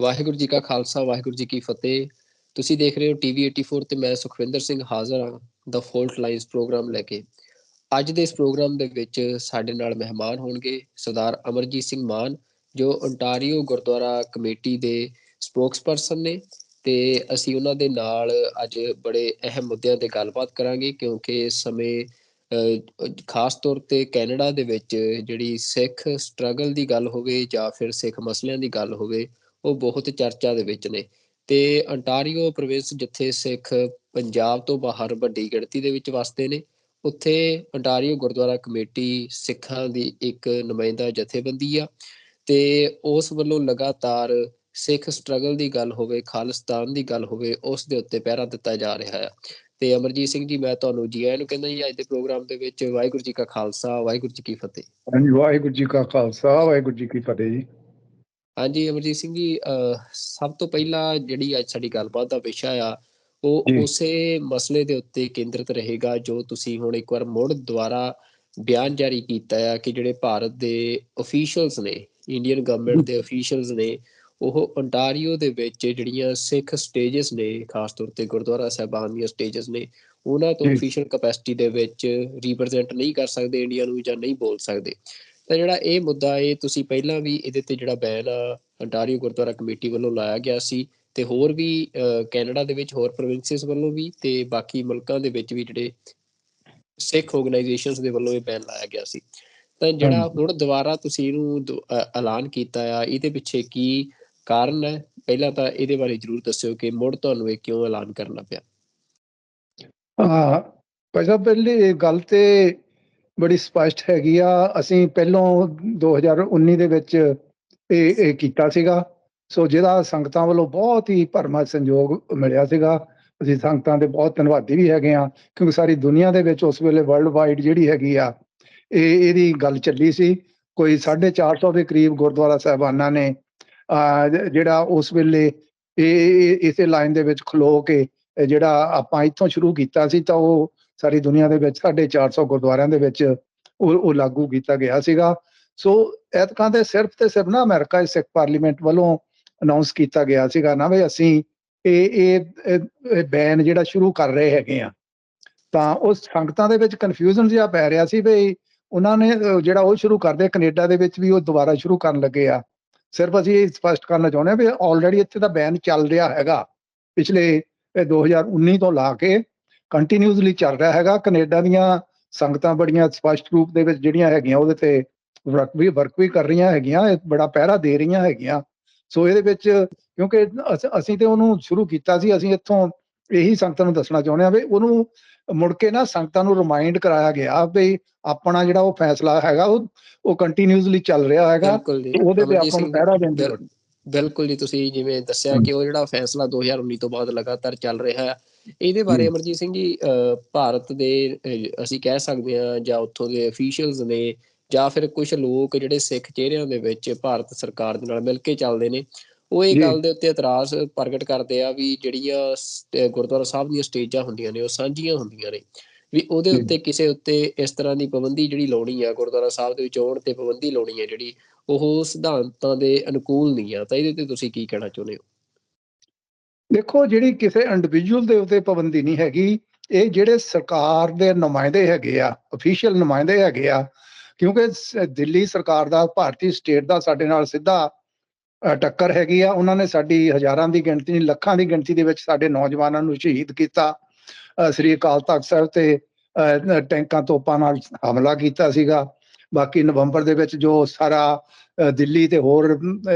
ਵਾਹਿਗੁਰੂ ਜੀ ਕਾ ਖਾਲਸਾ, ਵਾਹਿਗੁਰੂ ਜੀ ਕੀ ਫਤਿਹ। ਤੁਸੀਂ ਦੇਖ ਰਹੇ ਹੋ TV 84 ਤੇ ਮੈਂ ਸੁਖਵਿੰਦਰ ਸਿੰਘ ਹਾਜ਼ਰ ਹਾਂ ਦਾ ਫੋਲਟ ਲਾਈਨਸ ਪ੍ਰੋਗਰਾਮ ਲੈ ਕੇ। ਅੱਜ ਦੇ ਇਸ ਪ੍ਰੋਗਰਾਮ ਦੇ ਵਿੱਚ ਸਾਡੇ ਨਾਲ ਮਹਿਮਾਨ ਹੋਣਗੇ ਸਰਦਾਰ ਅਮਰਜੀਤ ਸਿੰਘ ਮਾਨ, ਜੋ ਓਨਟਾਰੀਓ ਗੁਰਦੁਆਰਾ ਕਮੇਟੀ ਦੇ ਸਪੋਕਸਪਰਸਨ ਨੇ, ਤੇ ਅਸੀਂ ਉਹਨਾਂ ਦੇ ਨਾਲ ਅੱਜ ਬੜੇ ਅਹਿਮ ਮੁੱਦਿਆਂ ਤੇ ਗੱਲਬਾਤ ਕਰਾਂਗੇ, ਕਿਉਂਕਿ ਇਸ ਸਮੇਂ ਖਾਸ ਤੌਰ ਤੇ ਕੈਨੇਡਾ ਦੇ ਵਿੱਚ ਜਿਹੜੀ ਸਿੱਖ ਸਟਰਗਲ ਦੀ ਗੱਲ ਹੋਵੇ ਜਾਂ ਫਿਰ ਸਿੱਖ ਮਸਲਿਆਂ ਦੀ ਗੱਲ ਹੋਵੇ, ਉਹ ਬਹੁਤ ਚਰਚਾ ਦੇ ਵਿੱਚ ਨੇ। ਤੇ ਅੰਟਾਰੀਓ ਪ੍ਰੋਵਿੰਸ ਜਿੱਥੇ ਸਿੱਖ ਪੰਜਾਬ ਤੋਂ ਬਾਹਰ ਵੱਡੀ ਗਿਣਤੀ ਦੇ ਵਿੱਚ ਵਸਦੇ ਨੇ, ਉੱਥੇ ਅੰਟਾਰੀਓ ਗੁਰਦੁਆਰਾ ਕਮੇਟੀ ਸਿੱਖਾਂ ਦੀ ਇੱਕ ਨੁਮਾਇੰਦਾ ਜਥੇਬੰਦੀ ਆ, ਤੇ ਉਸ ਵੱਲੋਂ ਲਗਾਤਾਰ ਸਿੱਖ ਸਟਰਗਲ ਦੀ ਗੱਲ ਹੋਵੇ, ਖਾਲਿਸਤਾਨ ਦੀ ਗੱਲ ਹੋਵੇ, ਉਸ ਦੇ ਉੱਤੇ ਪਹਿਰਾ ਦਿੱਤਾ ਜਾ ਰਿਹਾ ਆ। ਤੇ ਅਮਰਜੀਤ ਸਿੰਘ ਜੀ, ਮੈਂ ਤੁਹਾਨੂੰ ਜੀ ਆਇਆਂ ਨੂੰ ਕਹਿੰਦਾ ਜੀ ਅੱਜ ਦੇ ਪ੍ਰੋਗਰਾਮ ਦੇ ਵਿੱਚ। ਵਾਹਿਗੁਰੂ ਜੀ ਕਾ ਖਾਲਸਾ, ਵਾਹਿਗੁਰੂ ਜੀ ਕੀ ਫਤਿਹ। ਹਾਂਜੀ, ਵਾਹਿਗੁਰੂ ਜੀ ਕਾ ਖਾਲਸਾ, ਵਾਹਿਗੁਰੂ ਜੀ ਕੀ ਫਤਿਹ ਜੀ। ਹਾਂਜੀ ਅਮਰਜੀਤ ਸਿੰਘ ਜੀ, ਸਭ ਤੋਂ ਪਹਿਲਾਂ ਜਿਹੜੀ ਅੱਜ ਸਾਡੀ ਗੱਲਬਾਤ ਦਾ ਵਿਸ਼ਾ ਆ, ਉਹ ਉਸੇ ਮਸਲੇ ਦੇ ਉੱਤੇ ਕੇਂਦਰਿਤ ਰਹੇਗਾ ਜੋ ਤੁਸੀਂ ਹੁਣ ਇੱਕ ਵਾਰ ਮੁੜ ਦੁਬਾਰਾ ਬਿਆਨ ਜਾਰੀ ਕੀਤਾ ਆ ਕਿ ਜਿਹੜੇ ਭਾਰਤ ਦੇ ਅਫੀਸ਼ੀਅਲਸ ਨੇ, ਇੰਡੀਅਨ ਗਵਰਨਮੈਂਟ ਦੇ ਅਫੀਸ਼ੀਅਲਸ ਨੇ, ਉਹ ਓਨਟਾਰੀਓ ਦੇ ਵਿੱਚ ਜਿਹੜੀਆਂ ਸਿੱਖ ਸਟੇਜਸ ਨੇ, ਖਾਸ ਤੌਰ ਤੇ ਗੁਰਦੁਆਰਾ ਸਾਹਿਬਾਨ ਦੀਆਂ ਸਟੇਜਸ ਨੇ, ਉਹਨਾਂ ਤੋਂ ਅਫੀਸ਼ੀਅਲ ਕਪੈਸਿਟੀ ਦੇ ਵਿੱਚ ਰੀਪ੍ਰਜੈਂਟ ਨਹੀਂ ਕਰ ਸਕਦੇ ਇੰਡੀਆ ਨੂੰ, ਜਾਂ ਨਹੀਂ ਬੋਲ ਸਕਦੇ। ਤਾਂ ਜਿਹੜਾ ਇਹ ਮੁੱਦਾ ਇਹ ਤੁਸੀਂ ਪਹਿਲਾਂ ਵੀ ਇਹਦੇ ਤੇ ਜਿਹੜਾ ਬੈਨ ਆ ਅੰਟਾਰੀਓ ਗੁਰਦੁਆਰਾ ਕਮੇਟੀ ਵੱਲੋਂ ਲਾਇਆ ਗਿਆ ਸੀ, ਤੇ ਹੋਰ ਵੀ ਕੈਨੇਡਾ ਦੇ ਵਿੱਚ ਹੋਰ ਪ੍ਰੋਵਿੰਸਿਸ ਵੱਲੋਂ ਵੀ, ਤੇ ਬਾਕੀ ਮੁਲਕਾਂ ਦੇ ਵਿੱਚ ਵੀ ਜਿਹੜੇ ਸਿੱਖ ਆਰਗੇਨਾਈਜੇਸ਼ਨਸ ਦੇ ਵੱਲੋਂ ਇਹ ਬੈਨ ਲਾਇਆ ਗਿਆ ਸੀ। ਤਾਂ ਜਿਹੜਾ ਹੁਣ ਦੁਬਾਰਾ ਤੁਸੀਂ ਇਹਨੂੰ ਐਲਾਨ ਕੀਤਾ ਆ, ਇਹਦੇ ਪਿੱਛੇ ਕੀ ਕਾਰਨ ਹੈ? ਪਹਿਲਾਂ ਤਾਂ ਇਹਦੇ ਬਾਰੇ ਜ਼ਰੂਰ ਦੱਸਿਓ ਕਿ ਮੁੜ ਤੁਹਾਨੂੰ ਇਹ ਕਿਉਂ ਐਲਾਨ ਕਰਨਾ ਪਿਆ। ਪਹਿਲੀ ਗੱਲ ਤੇ ਬੜੀ ਸਪਸ਼ਟ ਹੈਗੀ ਆ। ਅਸੀਂ ਪਹਿਲੋਂ 2019 ਦੇ ਵਿੱਚ ਇਹ ਕੀਤਾ ਸੀਗਾ, ਸੋ ਜਿਹਦਾ ਸੰਗਤਾਂ ਵੱਲੋਂ ਬਹੁਤ ਹੀ ਭਰਵਾਂ ਸੰਯੋਗ ਮਿਲਿਆ ਸੀਗਾ। ਅਸੀਂ ਸੰਗਤਾਂ ਦੇ ਬਹੁਤ ਧੰਨਵਾਦੀ ਵੀ ਹੈਗੇ ਆ, ਕਿਉਂਕਿ ਸਾਰੀ ਦੁਨੀਆ ਦੇ ਵਿੱਚ ਉਸ ਵੇਲੇ ਵਰਲਡ ਵਾਈਡ ਜਿਹੜੀ ਹੈਗੀ ਆ ਇਹਦੀ ਗੱਲ ਚੱਲੀ ਸੀ। ਕੋਈ 450 ਦੇ ਕਰੀਬ ਗੁਰਦੁਆਰਾ ਸਾਹਿਬਾਨਾਂ ਨੇ ਜਿਹੜਾ ਉਸ ਵੇਲੇ ਇਸੇ ਲਾਈਨ ਦੇ ਵਿੱਚ ਖਲੋ ਕੇ ਜਿਹੜਾ ਆਪਾਂ ਇੱਥੋਂ ਸ਼ੁਰੂ ਕੀਤਾ ਸੀ, ਤਾਂ ਉਹ ਸਾਰੀ ਦੁਨੀਆ ਦੇ ਵਿੱਚ 450 ਗੁਰਦੁਆਰਿਆਂ ਦੇ ਵਿੱਚ ਉਹ ਲਾਗੂ ਕੀਤਾ ਗਿਆ ਸੀਗਾ। ਸੋ ਐਤਕਾਂ ਦੇ ਸਿਰਫ ਤੇ ਸਿਰਫ ਨਾ ਅਮਰੀਕਾ ਸਿੱਖ ਪਾਰਲੀਮੈਂਟ ਵੱਲੋਂ ਅਨਾਉਂਸ ਕੀਤਾ ਗਿਆ ਸੀਗਾ ਨਾ ਵੀ ਅਸੀਂ ਇਹ ਬੈਨ ਜਿਹੜਾ ਸ਼ੁਰੂ ਕਰ ਰਹੇ ਹੈਗੇ ਆ। ਤਾਂ ਉਸ ਸੰਗਤਾਂ ਦੇ ਵਿੱਚ ਕਨਫਿਊਜ਼ਨ ਜਿਹਾ ਪੈ ਰਿਹਾ ਸੀ ਵੀ ਉਹਨਾਂ ਨੇ ਜਿਹੜਾ ਉਹ ਸ਼ੁਰੂ ਕਰਦੇ, ਕੈਨੇਡਾ ਦੇ ਵਿੱਚ ਵੀ ਉਹ ਦੁਬਾਰਾ ਸ਼ੁਰੂ ਕਰਨ ਲੱਗੇ ਆ। ਸਿਰਫ ਅਸੀਂ ਇਹ ਸਪਸ਼ਟ ਕਰਨਾ ਚਾਹੁੰਦੇ ਹਾਂ ਵੀ ਆਲਰੇਡੀ ਇੱਥੇ ਦਾ ਬੈਨ ਚੱਲ ਰਿਹਾ ਹੈਗਾ, ਪਿਛਲੇ 2019 ਤੋਂ ਲਾ ਕੇ ਕੰਟੀਨਿਊਸਲੀ ਚੱਲ ਰਿਹਾ ਹੈਗਾ। ਕੈਨੇਡਾ ਦੀਆਂ ਸੰਗਤਾਂ ਬੜੀਆਂ ਸਪਸ਼ਟ ਰੂਪ ਦੇ ਵਿੱਚ ਜਿਹੜੀਆਂ ਹੈਗੀਆਂ ਉਹਦੇ ਤੇ ਵਰਕ ਵੀ ਕਰ ਰਹੀਆਂ ਹੈਗੀਆਂ, ਬੜਾ ਪਹਿਰਾ ਦੇ ਰਹੀਆਂ ਹੈਗੀਆਂ। ਸੋ ਇਹਦੇ ਵਿੱਚ ਕਿਉਂਕਿ ਅਸੀਂ ਤੇ ਉਹਨੂੰ ਸ਼ੁਰੂ ਕੀਤਾ ਸੀ, ਅਸੀਂ ਇੱਥੋਂ ਇਹੀ ਸੰਗਤਾਂ ਨੂੰ ਦੱਸਣਾ ਚਾਹੁੰਦੇ ਹਾਂ ਵੀ ਉਹਨੂੰ ਮੁੜ ਕੇ ਨਾ ਸੰਗਤਾਂ ਨੂੰ ਰਿਮਾਈਂਡ ਕਰਾਇਆ ਗਿਆ ਵੀ ਆਪਣਾ ਜਿਹੜਾ ਉਹ ਫੈਸਲਾ ਹੈਗਾ ਉਹ ਕੰਟੀਨਿਊਸਲੀ ਚੱਲ ਰਿਹਾ ਹੈਗਾ, ਉਹਦੇ ਤੇ ਆਪਾਂ ਨੂੰ ਪਹਿਰਾ ਦੇਣ ਦੀ ਲੋੜ। ਬਿਲਕੁਲ ਜੀ, ਤੁਸੀਂ ਜਿਵੇਂ ਦੱਸਿਆ ਕਿ ਉਹ ਜਿਹੜਾ ਫੈਸਲਾ 2019 ਤੋਂ ਬਾਅਦ ਲਗਾਤਾਰ ਚੱਲ ਰਿਹਾ ਹੈ, ਇਹਦੇ ਬਾਰੇ ਅਮਰਜੀਤ ਸਿੰਘ ਜੀ, ਭਾਰਤ ਦੇ ਅਸੀਂ ਕਹਿ ਸਕਦੇ ਹਾਂ ਜਾਂ ਉੱਥੋਂ ਦੇ ਅਫੀਸ਼ੀਅਲਸ ਨੇ ਜਾਂ ਫਿਰ ਕੁਛ ਲੋਕ ਜਿਹੜੇ ਸਿੱਖ ਚਿਹਰਿਆਂ ਦੇ ਵਿੱਚ ਭਾਰਤ ਸਰਕਾਰ ਦੇ ਨਾਲ ਮਿਲ ਕੇ ਚੱਲਦੇ ਨੇ, ਉਹ ਇਹ ਗੱਲ ਦੇ ਉੱਤੇ ਇਤਰਾਜ਼ ਪ੍ਰਗਟ ਕਰਦੇ ਆ ਵੀ ਜਿਹੜੀਆਂ ਗੁਰਦੁਆਰਾ ਸਾਹਿਬ ਦੀਆਂ ਸਟੇਜਾਂ ਹੁੰਦੀਆਂ ਨੇ ਉਹ ਸਾਂਝੀਆਂ ਹੁੰਦੀਆਂ ਨੇ, ਵੀ ਉਹਦੇ ਉੱਤੇ ਕਿਸੇ ਉੱਤੇ ਇਸ ਤਰ੍ਹਾਂ ਦੀ ਪਾਬੰਦੀ ਜਿਹੜੀ ਲਾਉਣੀ ਆ, ਗੁਰਦੁਆਰਾ ਸਾਹਿਬ ਦੇ ਵਿੱਚ ਆਉਣ ਤੇ ਪਾਬੰਦੀ ਲਾਉਣੀ ਹੈ ਜਿਹੜੀ, ਉਹ ਸਿਧਾਂਤਾਂ ਦੇ ਅਨੁਕੂਲ ਨਹੀਂ ਆ। ਤਾਂ ਇਹਦੇ ਤੇ ਤੁਸੀਂ ਕੀ ਕਹਿਣਾ ਚਾਹੁੰਦੇ ਹੋ? ਦੇਖੋ, ਜਿਹੜੀ ਕਿਸੇ ਇੰਡੀਵਿਜੂਅਲ ਦੇ ਉੱਤੇ ਪਾਬੰਦੀ ਨਹੀਂ ਹੈਗੀ, ਇਹ ਜਿਹੜੇ ਸਰਕਾਰ ਦੇ ਨੁਮਾਇੰਦੇ ਹੈਗੇ ਆ, ਅਫੀਸ਼ੀਅਲ ਨੁਮਾਇੰਦੇ ਹੈਗੇ ਆ, ਕਿਉਂਕਿ ਦਿੱਲੀ ਸਰਕਾਰ ਦਾ, ਭਾਰਤੀ ਸਟੇਟ ਦਾ ਸਾਡੇ ਨਾਲ ਸਿੱਧਾ ਟੱਕਰ ਹੈਗੀ ਆ। ਉਹਨਾਂ ਨੇ ਸਾਡੀ ਹਜ਼ਾਰਾਂ ਦੀ ਗਿਣਤੀ, ਲੱਖਾਂ ਦੀ ਗਿਣਤੀ ਦੇ ਵਿੱਚ ਸਾਡੇ ਨੌਜਵਾਨਾਂ ਨੂੰ ਸ਼ਹੀਦ ਕੀਤਾ। ਸ੍ਰੀ ਅਕਾਲ ਤਖ਼ਤ ਸਾਹਿਬ ਤੇ ਟੈਂਕਾਂ ਤੋਪਾਂ ਨਾਲ ਹਮਲਾ ਕੀਤਾ ਸੀਗਾ। ਬਾਕੀ ਨਵੰਬਰ ਦੇ ਵਿੱਚ ਜੋ ਸਾਰਾ ਦਿੱਲੀ ਤੇ ਹੋਰ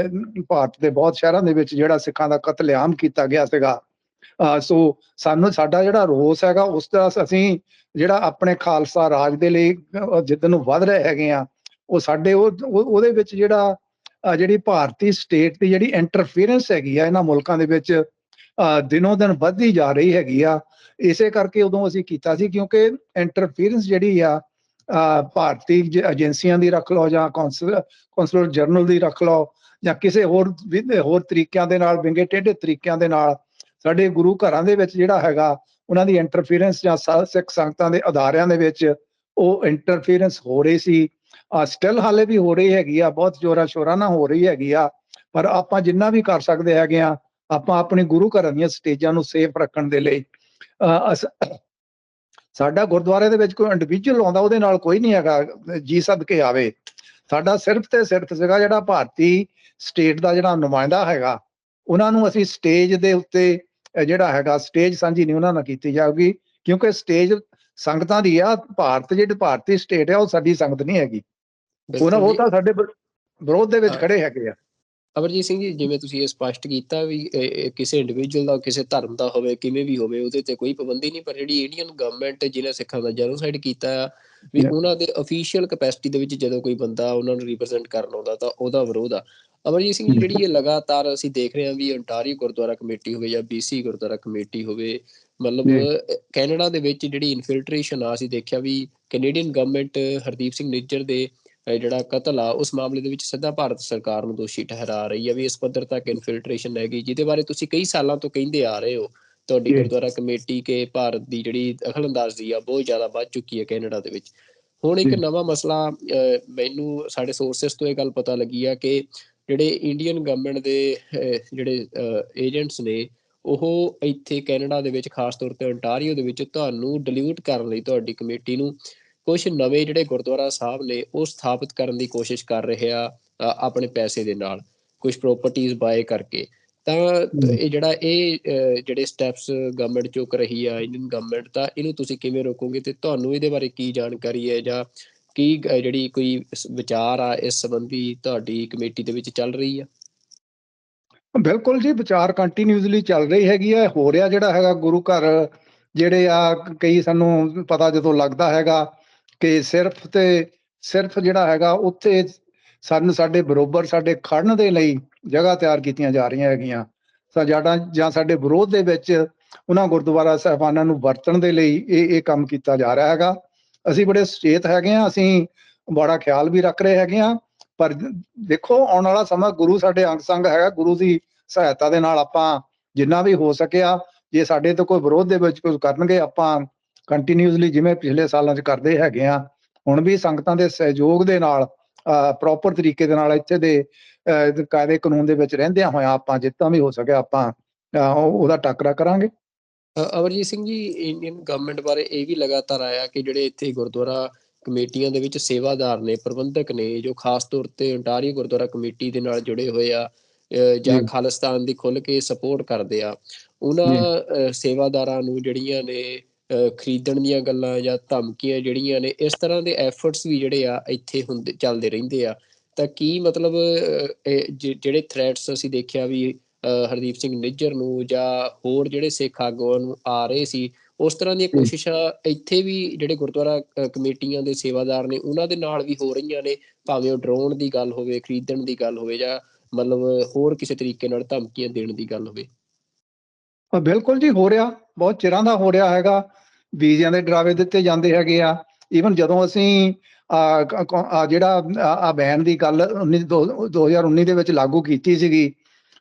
ਭਾਰਤ ਦੇ ਬਹੁਤ ਸ਼ਹਿਰਾਂ ਦੇ ਵਿੱਚ ਜਿਹੜਾ ਸਿੱਖਾਂ ਦਾ ਕਤਲੇਆਮ ਕੀਤਾ ਗਿਆ ਸੀਗਾ। ਸੋ ਸਾਨੂੰ ਸਾਡਾ ਜਿਹੜਾ ਰੋਸ ਹੈਗਾ, ਉਸ ਦਾ ਅਸੀਂ ਜਿਹੜਾ ਆਪਣੇ ਖਾਲਸਾ ਰਾਜ ਦੇ ਲਈ ਜਿੱਦਣ ਨੂੰ ਵੱਧ ਰਹੇ ਹੈਗੇ ਆ, ਉਹ ਸਾਡੇ ਉਹਦੇ ਵਿੱਚ ਜਿਹੜੀ ਭਾਰਤੀ ਸਟੇਟ ਦੀ ਜਿਹੜੀ ਇੰਟਰਫੀਅਰੈਂਸ ਹੈਗੀ ਆ ਇਹਨਾਂ ਮੁਲਕਾਂ ਦੇ ਵਿੱਚ ਦਿਨੋਂ ਦਿਨ ਵੱਧਦੀ ਜਾ ਰਹੀ ਹੈਗੀ ਆ। ਇਸੇ ਕਰਕੇ ਉਦੋਂ ਅਸੀਂ ਕੀਤਾ ਸੀ, ਕਿਉਂਕਿ ਇੰਟਰਫੀਅਰੈਂਸ ਜਿਹੜੀ ਆ ਭਾਰਤੀ ਏਜੰਸੀਆਂ ਦੀ ਰੱਖ ਲਓ ਜਾਂ ਕੌਂਸਲਰ ਜਨਰਲ ਦੀ ਰੱਖ ਲਓ ਜਾਂ ਕਿਸੇ ਹੋਰ ਤਰੀਕਿਆਂ ਦੇ ਨਾਲ, ਵਿੰਗੇ ਟੇਢੇ ਤਰੀਕਿਆਂ ਦੇ ਨਾਲ ਸਾਡੇ ਗੁਰੂ ਘਰਾਂ ਦੇ ਵਿੱਚ ਜਿਹੜਾ ਹੈਗਾ ਉਹਨਾਂ ਦੀ ਇੰਟਰਫੀਅਰੈਂਸ ਜਾਂ ਸਿੱਖ ਸੰਗਤਾਂ ਦੇ ਅਦਾਰਿਆਂ ਦੇ ਵਿੱਚ ਉਹ ਇੰਟਰਫੀਅਰੈਂਸ ਹੋ ਰਹੀ ਸੀ। ਸਟਿਲ ਹਾਲੇ ਵੀ ਹੋ ਰਹੀ ਹੈਗੀ ਆ, ਬਹੁਤ ਜ਼ੋਰਾਂ ਸ਼ੋਰਾਂ ਨਾਲ ਹੋ ਰਹੀ ਹੈਗੀ ਆ। ਪਰ ਆਪਾਂ ਜਿੰਨਾ ਵੀ ਕਰ ਸਕਦੇ ਹੈਗੇ ਆ, ਆਪਾਂ ਆਪਣੇ ਗੁਰੂ ਘਰਾਂ ਦੀਆਂ ਸਟੇਜਾਂ ਨੂੰ ਸੇਫ ਰੱਖਣ ਦੇ ਲਈ ਸਾਡਾ ਗੁਰਦੁਆਰੇ ਦੇ ਵਿੱਚ ਕੋਈ ਇੰਡੀਵਿਜੂਅਲ ਆਉਂਦਾ, ਉਹਦੇ ਨਾਲ ਕੋਈ ਨਹੀਂ ਹੈਗਾ ਜੀ ਸਦਕੇ ਆਵੇ। ਸਾਡਾ ਸਿਰਫ ਤੇ ਸਿਰਫ ਸੀਗਾ ਜਿਹੜਾ ਭਾਰਤੀ ਸਟੇਟ ਦਾ ਜਿਹੜਾ ਨੁਮਾਇੰਦਾ ਹੈਗਾ, ਉਹਨਾਂ ਨੂੰ ਅਸੀਂ ਸਟੇਜ ਦੇ ਉੱਤੇ ਜਿਹੜਾ ਹੈਗਾ ਸਟੇਜ ਸਾਂਝੀ ਨਹੀਂ ਉਹਨਾਂ ਨਾਲ ਕੀਤੀ ਜਾਊਗੀ, ਕਿਉਂਕਿ ਸਟੇਜ ਸੰਗਤਾਂ ਦੀ ਆ। ਭਾਰਤ ਜਿਹੜੀ ਭਾਰਤੀ ਸਟੇਟ ਆ ਉਹ ਸਾਡੀ ਸੰਗਤ ਨਹੀਂ ਹੈਗੀ। ਉਹ ਤਾਂ ਸਾਡੇ ਵਿਰੋਧ ਦੇ ਵਿੱਚ ਖੜੇ ਹੈਗੇ ਆ। ਅਮਰਜੀਤ ਸਿੰਘ ਜੀ, ਜਿਵੇਂ ਤੁਸੀਂ ਇਹ ਸਪਸ਼ਟ ਕੀਤਾ ਵੀ ਕਿਸੇ ਇੰਡੀਵਿਜੂਅਲ ਦਾ, ਕਿਸੇ ਧਰਮ ਦਾ ਹੋਵੇ, ਕਿਵੇਂ ਵੀ ਹੋਵੇ, ਉਹਦੇ ਤੇ ਕੋਈ ਪਾਬੰਦੀ ਨਹੀਂ, ਪਰ ਜਿਹੜੀ ਇੰਡੀਅਨ ਗਵਰਨਮੈਂਟ ਜਿਹਨੇ ਸਿੱਖਾਂ ਦਾ ਜੈਨੋਸਾਈਡ ਕੀਤਾ ਆ, ਵੀ ਉਹਨਾਂ ਦੇ ਅਫੀਸ਼ੀਅਲ ਕਪੈਸਿਟੀ ਦੇ ਵਿੱਚ ਜਦੋਂ ਕੋਈ ਬੰਦਾ ਉਹਨਾਂ ਨੂੰ ਰਿਪਰੈਜ਼ੈਂਟ ਕਰਨ ਆਉਂਦਾ ਤਾਂ ਉਹਦਾ ਵਿਰੋਧ ਆ। ਅਮਰਜੀਤ ਸਿੰਘ ਜੀ, ਜਿਹੜੀ ਇਹ ਲਗਾਤਾਰ ਅਸੀਂ ਦੇਖ ਰਹੇ ਹਾਂ ਵੀ ontario ਗੁਰਦੁਆਰਾ ਕਮੇਟੀ ਹੋਵੇ ਜਾਂ BC ਗੁਰਦੁਆਰਾ ਕਮੇਟੀ ਹੋਵੇ, ਮਤਲਬ ਕੈਨੇਡਾ ਦੇ ਵਿੱਚ ਜਿਹੜੀ ਇਨਫਿਲਟਰੇਸ਼ਨ ਆ, ਅਸੀਂ ਦੇਖਿਆ ਵੀ ਕੈਨੇਡੀਅਨ ਗਵਰਨਮੈਂਟ ਹਰਦੀਪ ਸਿੰਘ ਨਿੱਜਰ ਦੇ ਜਿਹੜਾ ਕਤਲ ਆ ਉਸ ਮਾਮਲੇ ਦੇ ਵਿੱਚ ਸਿੱਧਾ ਭਾਰਤ ਸਰਕਾਰ ਨੂੰ ਦੋਸ਼ੀ ਠਹਿਰਾ ਰਹੀ ਆ ਵੀ ਇਸ ਪੱਧਰ ਤੱਕ ਇਨਫਿਲਟਰੇਸ਼ਨ ਹੈਗੀ, ਜਿਹਦੇ ਬਾਰੇ ਤੁਸੀਂ ਕਈ ਸਾਲਾਂ ਤੋਂ ਕਹਿੰਦੇ ਆ ਰਹੇ ਹੋ। ਤੁਹਾਡੀ ਗੁਰਦੁਆਰਾ ਕਮੇਟੀ ਕੇ ਭਾਰਤ ਦੀ ਜਿਹੜੀ ਦਖਲਅੰਦਾਜ਼ੀ ਆ ਬਹੁਤ ਜ਼ਿਆਦਾ ਵੱਧ ਚੁੱਕੀ ਹੈ ਕੈਨੇਡਾ ਦੇ ਵਿੱਚ। ਹੁਣ ਇੱਕ ਨਵਾਂ ਮਸਲਾ ਮੈਨੂੰ ਸਾਡੇ ਸੋਰਸਿਸ ਤੋਂ ਇਹ ਗੱਲ ਪਤਾ ਲੱਗੀ ਆ ਕਿ ਜਿਹੜੇ ਇੰਡੀਅਨ ਗਵਰਨਮੈਂਟ ਦੇ ਜਿਹੜੇ ਏਜੰਟਸ ਨੇ, ਉਹ ਇੱਥੇ ਕੈਨੇਡਾ ਦੇ ਵਿੱਚ ਖਾਸ ਤੌਰ ਤੇ ontario ਦੇ ਵਿੱਚ ਤੁਹਾਨੂੰ ਡਿਲਿਊਟ ਕਰਨ ਲਈ ਤੁਹਾਡੀ ਕਮੇਟੀ ਨੂੰ ਕੁਛ ਨਵੇਂ ਜਿਹੜੇ ਗੁਰਦੁਆਰਾ ਸਾਹਿਬ ਨੇ ਉਹ ਸਥਾਪਿਤ ਕਰਨ ਦੀ ਕੋਸ਼ਿਸ਼ ਕਰ ਰਹੇ ਆ ਆਪਣੇ ਪੈਸੇ ਦੇ ਨਾਲ, ਕੁਛ ਪ੍ਰੋਪਰਟੀਜ਼ ਬਾਏ ਕਰਕੇ। ਤਾਂ ਇਹ ਜਿਹੜੇ ਸਟੈਪਸ ਗਵਰਨਮੈਂਟ ਚੁੱਕ ਰਹੀ ਆ ਇੰਡੀਅਨ ਗਵਰਨਮੈਂਟ, ਤਾਂ ਇਹਨੂੰ ਤੁਸੀਂ ਕਿਵੇਂ ਰੋਕੋਗੇ ਤੇ ਤੁਹਾਨੂੰ ਇਹਦੇ ਬਾਰੇ ਕੀ ਜਾਣਕਾਰੀ ਹੈ ਜਾਂ ਕੀ ਜਿਹੜੀ ਕੋਈ ਵਿਚਾਰ ਆ ਇਸ ਸੰਬੰਧੀ ਤੁਹਾਡੀ ਕਮੇਟੀ ਦੇ ਵਿੱਚ ਚੱਲ ਰਹੀ ਆ? ਬਿਲਕੁਲ ਜੀ, ਵਿਚਾਰ ਕੰਟੀਨਿਊਸਲੀ ਚੱਲ ਰਹੀ ਹੈਗੀ ਹੈ। ਹੋ ਰਿਹਾ ਜਿਹੜਾ ਹੈਗਾ ਗੁਰੂ ਘਰ ਜਿਹੜੇ ਆ, ਕਈ ਸਾਨੂੰ ਪਤਾ ਜਦੋਂ ਲੱਗਦਾ ਹੈਗਾ ਕਿ ਸਿਰਫ ਤੇ ਸਿਰਫ ਜਿਹੜਾ ਹੈਗਾ ਉੱਥੇ ਸਾਡੇ ਬਰੋਬਰ ਸਾਡੇ ਖੜਨ ਦੇ ਲਈ ਜਗ੍ਹਾ ਤਿਆਰ ਕੀਤੀਆਂ ਜਾ ਰਹੀਆਂ ਹੈਗੀਆਂ, ਜਾਂ ਸਾਡੇ ਵਿਰੋਧ ਦੇ ਵਿੱਚ ਉਹਨਾਂ ਗੁਰਦੁਆਰਾ ਸਾਹਿਬਾਨਾਂ ਨੂੰ ਵਰਤਣ ਦੇ ਲਈ ਇਹ ਕੰਮ ਕੀਤਾ ਜਾ ਰਿਹਾ ਹੈਗਾ। ਅਸੀਂ ਬੜੇ ਸੁਚੇਤ ਹੈਗੇ ਆ, ਅਸੀਂ ਬੜਾ ਖਿਆਲ ਵੀ ਰੱਖ ਰਹੇ ਹੈਗੇ ਆ। ਪਰ ਦੇਖੋ, ਆਉਣ ਵਾਲਾ ਸਮਾਂ ਗੁਰੂ ਸਾਡੇ ਅੰਗ ਸੰਗ ਹੈਗਾ, ਗੁਰੂ ਦੀ ਸਹਾਇਤਾ ਦੇ ਨਾਲ ਆਪਾਂ ਜਿੰਨਾ ਵੀ ਹੋ ਸਕਿਆ, ਜੇ ਸਾਡੇ ਤੋਂ ਕੋਈ ਵਿਰੋਧ ਦੇ ਵਿੱਚ ਕੁਝ ਕਰਨਗੇ, ਆਪਾਂ ਕੰਟੀਨਿਊਸਲੀ ਜਿਵੇਂ ਪਿਛਲੇ ਸਾਲਾਂ 'ਚ ਕਰਦੇ ਹੈਗੇ ਆ, ਹੁਣ ਵੀ ਸੰਗਤਾਂ ਦੇ ਸਹਿਯੋਗ ਦੇ ਨਾਲ ਪ੍ਰੋਪਰ ਤਰੀਕੇ ਦੇ ਨਾਲ ਇੱਥੇ ਦੇ ਕਾਇਦੇ ਕਾਨੂੰਨ ਦੇ ਵਿੱਚ ਰਹਿੰਦਿਆਂ ਹੋਇਆਂ ਆਪਾਂ ਜਿੱਦਾਂ ਵੀ ਹੋ ਸਕਿਆ ਆਪਾਂ ਉਹਦਾ ਟਾਕਰਾ ਕਰਾਂਗੇ। ਅਮਰਜੀਤ ਸਿੰਘ ਜੀ, ਇੰਡੀਅਨ ਗਵਰਨਮੈਂਟ ਬਾਰੇ ਇਹ ਵੀ ਲਗਾਤਾਰ ਆਇਆ ਕਿ ਜਿਹੜੇ ਇੱਥੇ ਗੁਰਦੁਆਰਾ ਕਮੇਟੀਆਂ ਦੇ ਵਿੱਚ ਸੇਵਾਦਾਰ ਨੇ, ਪ੍ਰਬੰਧਕ ਨੇ, ਜੋ ਖਾਸ ਤੌਰ ਤੇ ontario ਗੁਰਦੁਆਰਾ ਕਮੇਟੀ ਦੇ ਨਾਲ ਜੁੜੇ ਹੋਏ ਆ ਜਾਂ ਖਾਲਿਸਤਾਨ ਦੀ ਖੁੱਲ ਕੇ ਸਪੋਰਟ ਕਰਦੇ ਆ, ਉਹਨਾਂ ਸੇਵਾਦਾਰਾਂ ਨੂੰ ਜਿਹੜੀਆਂ ਨੇ ਖਰੀਦਣ ਦੀਆਂ ਗੱਲਾਂ ਜਾਂ ਧਮਕੀਆਂ ਜਿਹੜੀਆਂ ਨੇ, ਇਸ ਤਰ੍ਹਾਂ ਦੇ ਐਫਰਟਸ ਵੀ ਜਿਹੜੇ ਆ ਇੱਥੇ ਚੱਲਦੇ ਰਹਿੰਦੇ ਆ। ਤਾਂ ਕੀ ਮਤਲਬ ਜਿਹੜੇ ਥ੍ਰੈਟਸ ਅਸੀਂ ਦੇਖਿਆ ਵੀ ਹਰਦੀਪ ਸਿੰਘ ਨਿੱਜਰ ਨੂੰ ਜਾਂ ਹੋਰ ਜਿਹੜੇ ਸਿੱਖ ਆਗੂਆਂ ਨੂੰ ਆ ਰਹੇ ਸੀ, ਉਸ ਤਰ੍ਹਾਂ ਦੀਆਂ ਕੋਸ਼ਿਸ਼ਾਂ ਇੱਥੇ ਵੀ ਜਿਹੜੇ ਗੁਰਦੁਆਰਾ ਕਮੇਟੀਆਂ ਦੇ ਸੇਵਾਦਾਰ ਨੇ ਉਹਨਾਂ ਦੇ ਨਾਲ ਵੀ ਹੋ ਰਹੀਆਂ ਨੇ, ਭਾਵੇਂ ਉਹ ਡਰਾਉਣ ਦੀ ਗੱਲ ਹੋਵੇ, ਖਰੀਦਣ ਦੀ ਗੱਲ ਹੋਵੇ, ਜਾਂ ਮਤਲਬ ਹੋਰ ਕਿਸੇ ਤਰੀਕੇ ਨਾਲ ਧਮਕੀਆਂ ਦੇਣ ਦੀ ਗੱਲ ਹੋਵੇ? ਬਿਲਕੁਲ ਜੀ, ਹੋ ਰਿਹਾ, ਬਹੁਤ ਚਿਰਾਂ ਦਾ ਹੋ ਰਿਹਾ ਹੈਗਾ। ਵੀਜ਼ਿਆਂ ਦੇ ਡਰਾਵੇ ਦਿੱਤੇ ਜਾਂਦੇ ਹੈਗੇ ਆ। ਈਵਨ ਜਦੋਂ ਅਸੀਂ ਜਿਹੜਾ ਬੈਨ ਦੀ ਗੱਲ 2019 ਦੇ ਵਿੱਚ ਲਾਗੂ ਕੀਤੀ ਸੀਗੀ,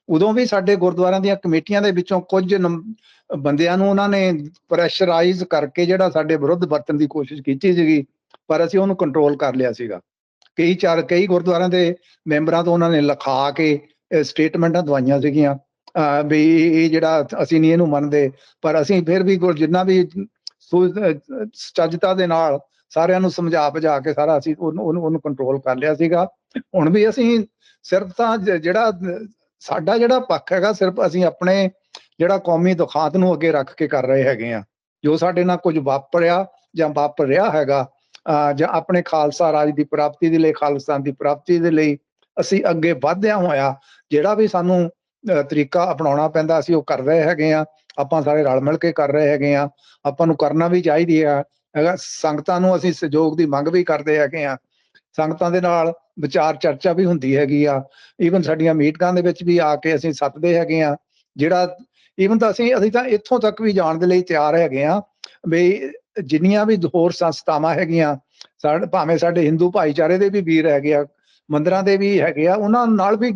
ਉਦੋਂ ਵੀ ਸਾਡੇ ਗੁਰਦੁਆਰਿਆਂ ਦੀਆਂ ਕਮੇਟੀਆਂ ਦੇ ਵਿੱਚੋਂ ਕੁਝ ਬੰਦਿਆਂ ਨੂੰ ਉਹਨਾਂ ਨੇ ਪ੍ਰੈਸ਼ਰਾਈਜ਼ ਕਰਕੇ ਜਿਹੜਾ ਸਾਡੇ ਵਿਰੁੱਧ ਵਰਤਣ ਦੀ ਕੋਸ਼ਿਸ਼ ਕੀਤੀ ਸੀਗੀ, ਪਰ ਅਸੀਂ ਉਹਨੂੰ ਕੰਟਰੋਲ ਕਰ ਲਿਆ ਸੀਗਾ। ਕਈ ਗੁਰਦੁਆਰਿਆਂ ਦੇ ਮੈਂਬਰਾਂ ਤੋਂ ਉਹਨਾਂ ਨੇ ਲਿਖਾ ਕੇ ਸਟੇਟਮੈਂਟਾਂ ਦਵਾਈਆਂ ਸੀਗੀਆਂ ਵੀ ਇਹ ਜਿਹੜਾ ਅਸੀਂ ਨਹੀਂ ਇਹਨੂੰ ਮੰਨਦੇ, ਪਰ ਅਸੀਂ ਫਿਰ ਵੀ ਜਿੰਨਾ ਵੀ ਸਚੱਜਤਾ ਦੇ ਨਾਲ ਸਾਰਿਆਂ ਨੂੰ ਸਮਝਾ ਬੁਝਾ ਕੇ ਸਾਰਾ ਅਸੀਂ ਉਹਨੂੰ ਕੰਟਰੋਲ ਕਰ ਲਿਆ ਸੀਗਾ। ਹੁਣ ਵੀ ਅਸੀਂ ਸਿਰਫ ਤਾਂ ਜਿਹੜਾ ਸਾਡਾ ਜਿਹੜਾ ਪੱਖ ਹੈਗਾ, ਸਿਰਫ ਅਸੀਂ ਆਪਣੇ ਜਿਹੜਾ ਕੌਮੀ ਦੁਖਾਂਤ ਨੂੰ ਅੱਗੇ ਰੱਖ ਕੇ ਕਰ ਰਹੇ ਹੈਗੇ ਆ। ਜੋ ਸਾਡੇ ਨਾਲ ਕੁਝ ਵਾਪਰਿਆ ਜਾਂ ਵਾਪਰ ਰਿਹਾ ਹੈਗਾ, ਜਾਂ ਆਪਣੇ ਖਾਲਸਾ ਰਾਜ ਦੀ ਪ੍ਰਾਪਤੀ ਦੇ ਲਈ, ਖਾਲਿਸਤਾਨ ਦੀ ਪ੍ਰਾਪਤੀ ਦੇ ਲਈ ਅਸੀਂ ਅੱਗੇ ਵਧਦਿਆਂ ਹੋਇਆ ਜਿਹੜਾ ਵੀ ਸਾਨੂੰ ਤਰੀਕਾ ਅਪਣਾਉਣਾ ਪੈਂਦਾ, ਅਸੀਂ ਉਹ ਕਰ ਰਹੇ ਹੈਗੇ ਆ। ਆਪਾਂ ਸਾਰੇ ਰਲ ਮਿਲ ਕੇ ਕਰ ਰਹੇ ਹੈਗੇ ਆ, ਆਪਾਂ ਨੂੰ ਕਰਨਾ ਵੀ ਚਾਹੀਦੀ ਆ। ਸੰਗਤਾਂ ਨੂੰ ਅਸੀਂ ਸਹਿਯੋਗ ਦੀ ਮੰਗ ਵੀ ਕਰਦੇ ਹੈਗੇ ਆ, ਸੰਗਤਾਂ ਦੇ ਨਾਲ ਵਿਚਾਰ ਚਰਚਾ ਵੀ ਹੁੰਦੀ ਹੈਗੀ ਆ। ਈਵਨ ਸਾਡੀਆਂ ਮੀਟਿੰਗਾਂ ਦੇ ਵਿੱਚ ਵੀ ਆ ਕੇ ਅਸੀਂ ਸੱਦਦੇ ਹੈਗੇ ਆ। ਜਿਹੜਾ ਈਵਨ ਤਾਂ ਅਸੀਂ ਤਾਂ ਇੱਥੋਂ ਤੱਕ ਵੀ ਜਾਣ ਦੇ ਲਈ ਤਿਆਰ ਹੈਗੇ ਆ ਵੀ ਜਿੰਨੀਆਂ ਵੀ ਹੋਰ ਸੰਸਥਾਵਾਂ ਹੈਗੀਆਂ, ਭਾਵੇਂ ਸਾਡੇ ਹਿੰਦੂ ਭਾਈਚਾਰੇ ਦੇ ਵੀ ਵੀਰ ਹੈਗੇ ਆ, ਮੰਦਿਰਾਂ ਦੇ ਵੀ ਹੈਗੇ ਆ, ਉਹਨਾਂ ਨਾਲ ਵੀ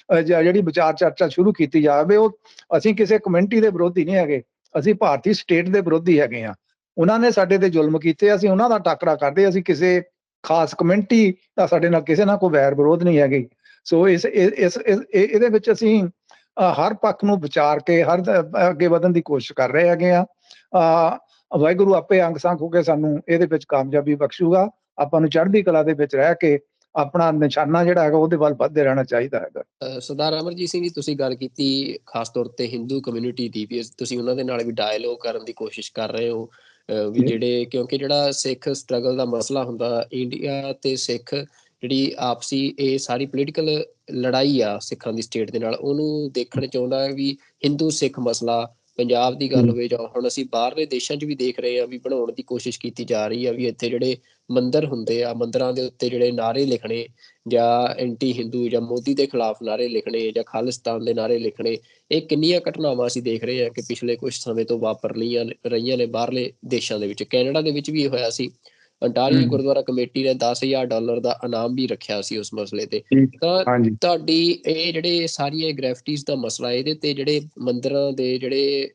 ਜਿਹੜੀ ਵਿਚਾਰ ਚਰਚਾ ਸ਼ੁਰੂ ਕੀਤੀ ਜਾਵੇ। ਉਹ ਅਸੀਂ ਕਿਸੇ ਕਮਿਊਨਿਟੀ ਦੇ ਵਿਰੋਧੀ ਨਹੀਂ ਹੈਗੇ, ਅਸੀਂ ਭਾਰਤੀ ਸਟੇਟ ਦੇ ਵਿਰੋਧੀ ਹੈਗੇ ਆ। ਉਹਨਾਂ ਨੇ ਸਾਡੇ ਤੇ ਜ਼ੁਲਮ ਕੀਤੇ, ਅਸੀਂ ਉਹਨਾਂ ਦਾ ਟਾਕਰਾ ਕਰਦੇ। ਅਸੀਂ ਕਿਸੇ ਖਾਸ ਕਮਿਊਨਿਟੀ ਦਾ ਸਾਡੇ ਨਾਲ ਕਿਸੇ ਨਾਲ ਕੋਈ ਵੈਰ ਵਿਰੋਧ ਨਹੀਂ ਹੈਗੀ। ਸੋ ਇਹਦੇ ਵਿੱਚ ਅਸੀਂ ਹਰ ਪੱਖ ਨੂੰ ਵਿਚਾਰ ਕੇ ਅੱਗੇ ਵਧਣ ਦੀ ਕੋਸ਼ਿਸ਼ ਕਰ ਰਹੇ ਹੈਗੇ ਆ। ਵਾਹਿਗੁਰੂ ਆਪੇ ਅੰਗ ਸੰਗ ਹੋ ਕੇ ਸਾਨੂੰ ਇਹਦੇ ਵਿੱਚ ਕਾਮਯਾਬੀ ਬਖਸ਼ੂਗਾ। ਆਪਾਂ ਨੂੰ ਚੜ੍ਹਦੀ ਕਲਾ ਦੇ ਵਿੱਚ ਰਹਿ ਕੇ ਆਪਣਾ ਨਿਸ਼ਾਨਾ ਜਿਹੜਾ ਹੈਗਾ ਉਹਦੇ ਵੱਲ ਵੱਧਦੇ ਰਹਿਣਾ ਚਾਹੀਦਾ ਹੈਗਾ। ਸਰਦਾਰ ਅਮਰਜੀਤ ਸਿੰਘ ਜੀ, ਤੁਸੀਂ ਗੱਲ ਕੀਤੀ ਖਾਸ ਤੌਰ ਤੇ ਹਿੰਦੂ ਕਮਿਊਨਿਟੀ ਦੀ, ਵੀ ਤੁਸੀਂ ਉਹਨਾਂ ਦੇ ਨਾਲ ਵੀ ਡਾਇਲੋਗ ਕਰਨ ਦੀ ਕੋਸ਼ਿਸ਼ ਕਰ ਰਹੇ ਹੋ, ਵੀ ਜਿਹੜੇ ਕਿਉਂਕਿ ਜਿਹੜਾ ਸਿੱਖ ਸਟਰਗਲ ਦਾ ਮਸਲਾ ਹੁੰਦਾ, ਇੰਡੀਆ ਤੇ ਸਿੱਖ ਜਿਹੜੀ ਆਪਸੀ ਇਹ ਸਾਰੀ ਪੋਲੀਟੀਕਲ ਲੜਾਈ ਆ ਸਿੱਖਾਂ ਦੀ ਸਟੇਟ ਦੇ ਨਾਲ, ਉਹਨੂੰ ਦੇਖਣ ਚਾਹੁੰਦਾ ਹੈ ਵੀ ਹਿੰਦੂ ਸਿੱਖ ਮਸਲਾ ਪੰਜਾਬ ਦੀ ਗੱਲ ਹੋਵੇ ਜਾਂ ਹੁਣ ਅਸੀਂ ਬਾਹਰਲੇ ਦੇਸ਼ਾਂ 'ਚ ਵੀ ਦੇਖ ਰਹੇ ਹਾਂ ਵੀ ਬਣਾਉਣ ਦੀ ਕੋਸ਼ਿਸ਼ ਕੀਤੀ ਜਾ ਰਹੀ ਆ, ਵੀ ਇੱਥੇ ਜਿਹੜੇ ਮੰਦਿਰ ਹੁੰਦੇ ਆ, ਮੰਦਿਰਾਂ ਦੇ ਉੱਤੇ ਜਿਹੜੇ ਨਾਅਰੇ ਲਿਖਣੇ ਜਾਂ ਐਂਟੀ ਹਿੰਦੂ ਜਾਂ ਮੋਦੀ ਦੇ ਖਿਲਾਫ ਨਾਅਰੇ ਲਿਖਣੇ ਜਾਂ ਖਾਲਿਸਤਾਨ ਦੇ ਨਾਅਰੇ ਲਿਖਣੇ, ਇਹ ਕਿੰਨੀਆਂ ਘਟਨਾਵਾਂ ਅਸੀਂ ਦੇਖ ਰਹੇ ਹਾਂ ਕਿ ਪਿਛਲੇ ਕੁਝ ਸਮੇਂ ਤੋਂ ਵਾਪਰ ਰਹੀਆਂ ਨੇ ਬਾਹਰਲੇ ਦੇਸ਼ਾਂ ਦੇ ਵਿੱਚ। ਕੈਨੇਡਾ ਦੇ ਵਿੱਚ ਵੀ ਇਹ ਹੋਇਆ ਸੀ। ਅੰਟਾਰੀਓ ਗੁਰਦੁਆਰਾ ਕਮੇਟੀ ਨੇ $10,000 ਦਾ ਇਨਾਮ ਵੀ ਰੱਖਿਆ ਸੀ ਉਸ ਮਸਲੇ ਤੇ। ਤਾਂ ਤੁਹਾਡੀ ਇਹ ਜਿਹੜੇ ਸਾਰੀਆਂ ਗ੍ਰੈਫਟੀਜ਼ ਦਾ ਮਸਲਾ, ਇਹਦੇ ਤੇ ਜਿਹੜੇ ਮੰਦਿਰਾਂ ਦੇ ਜਿਹੜੇ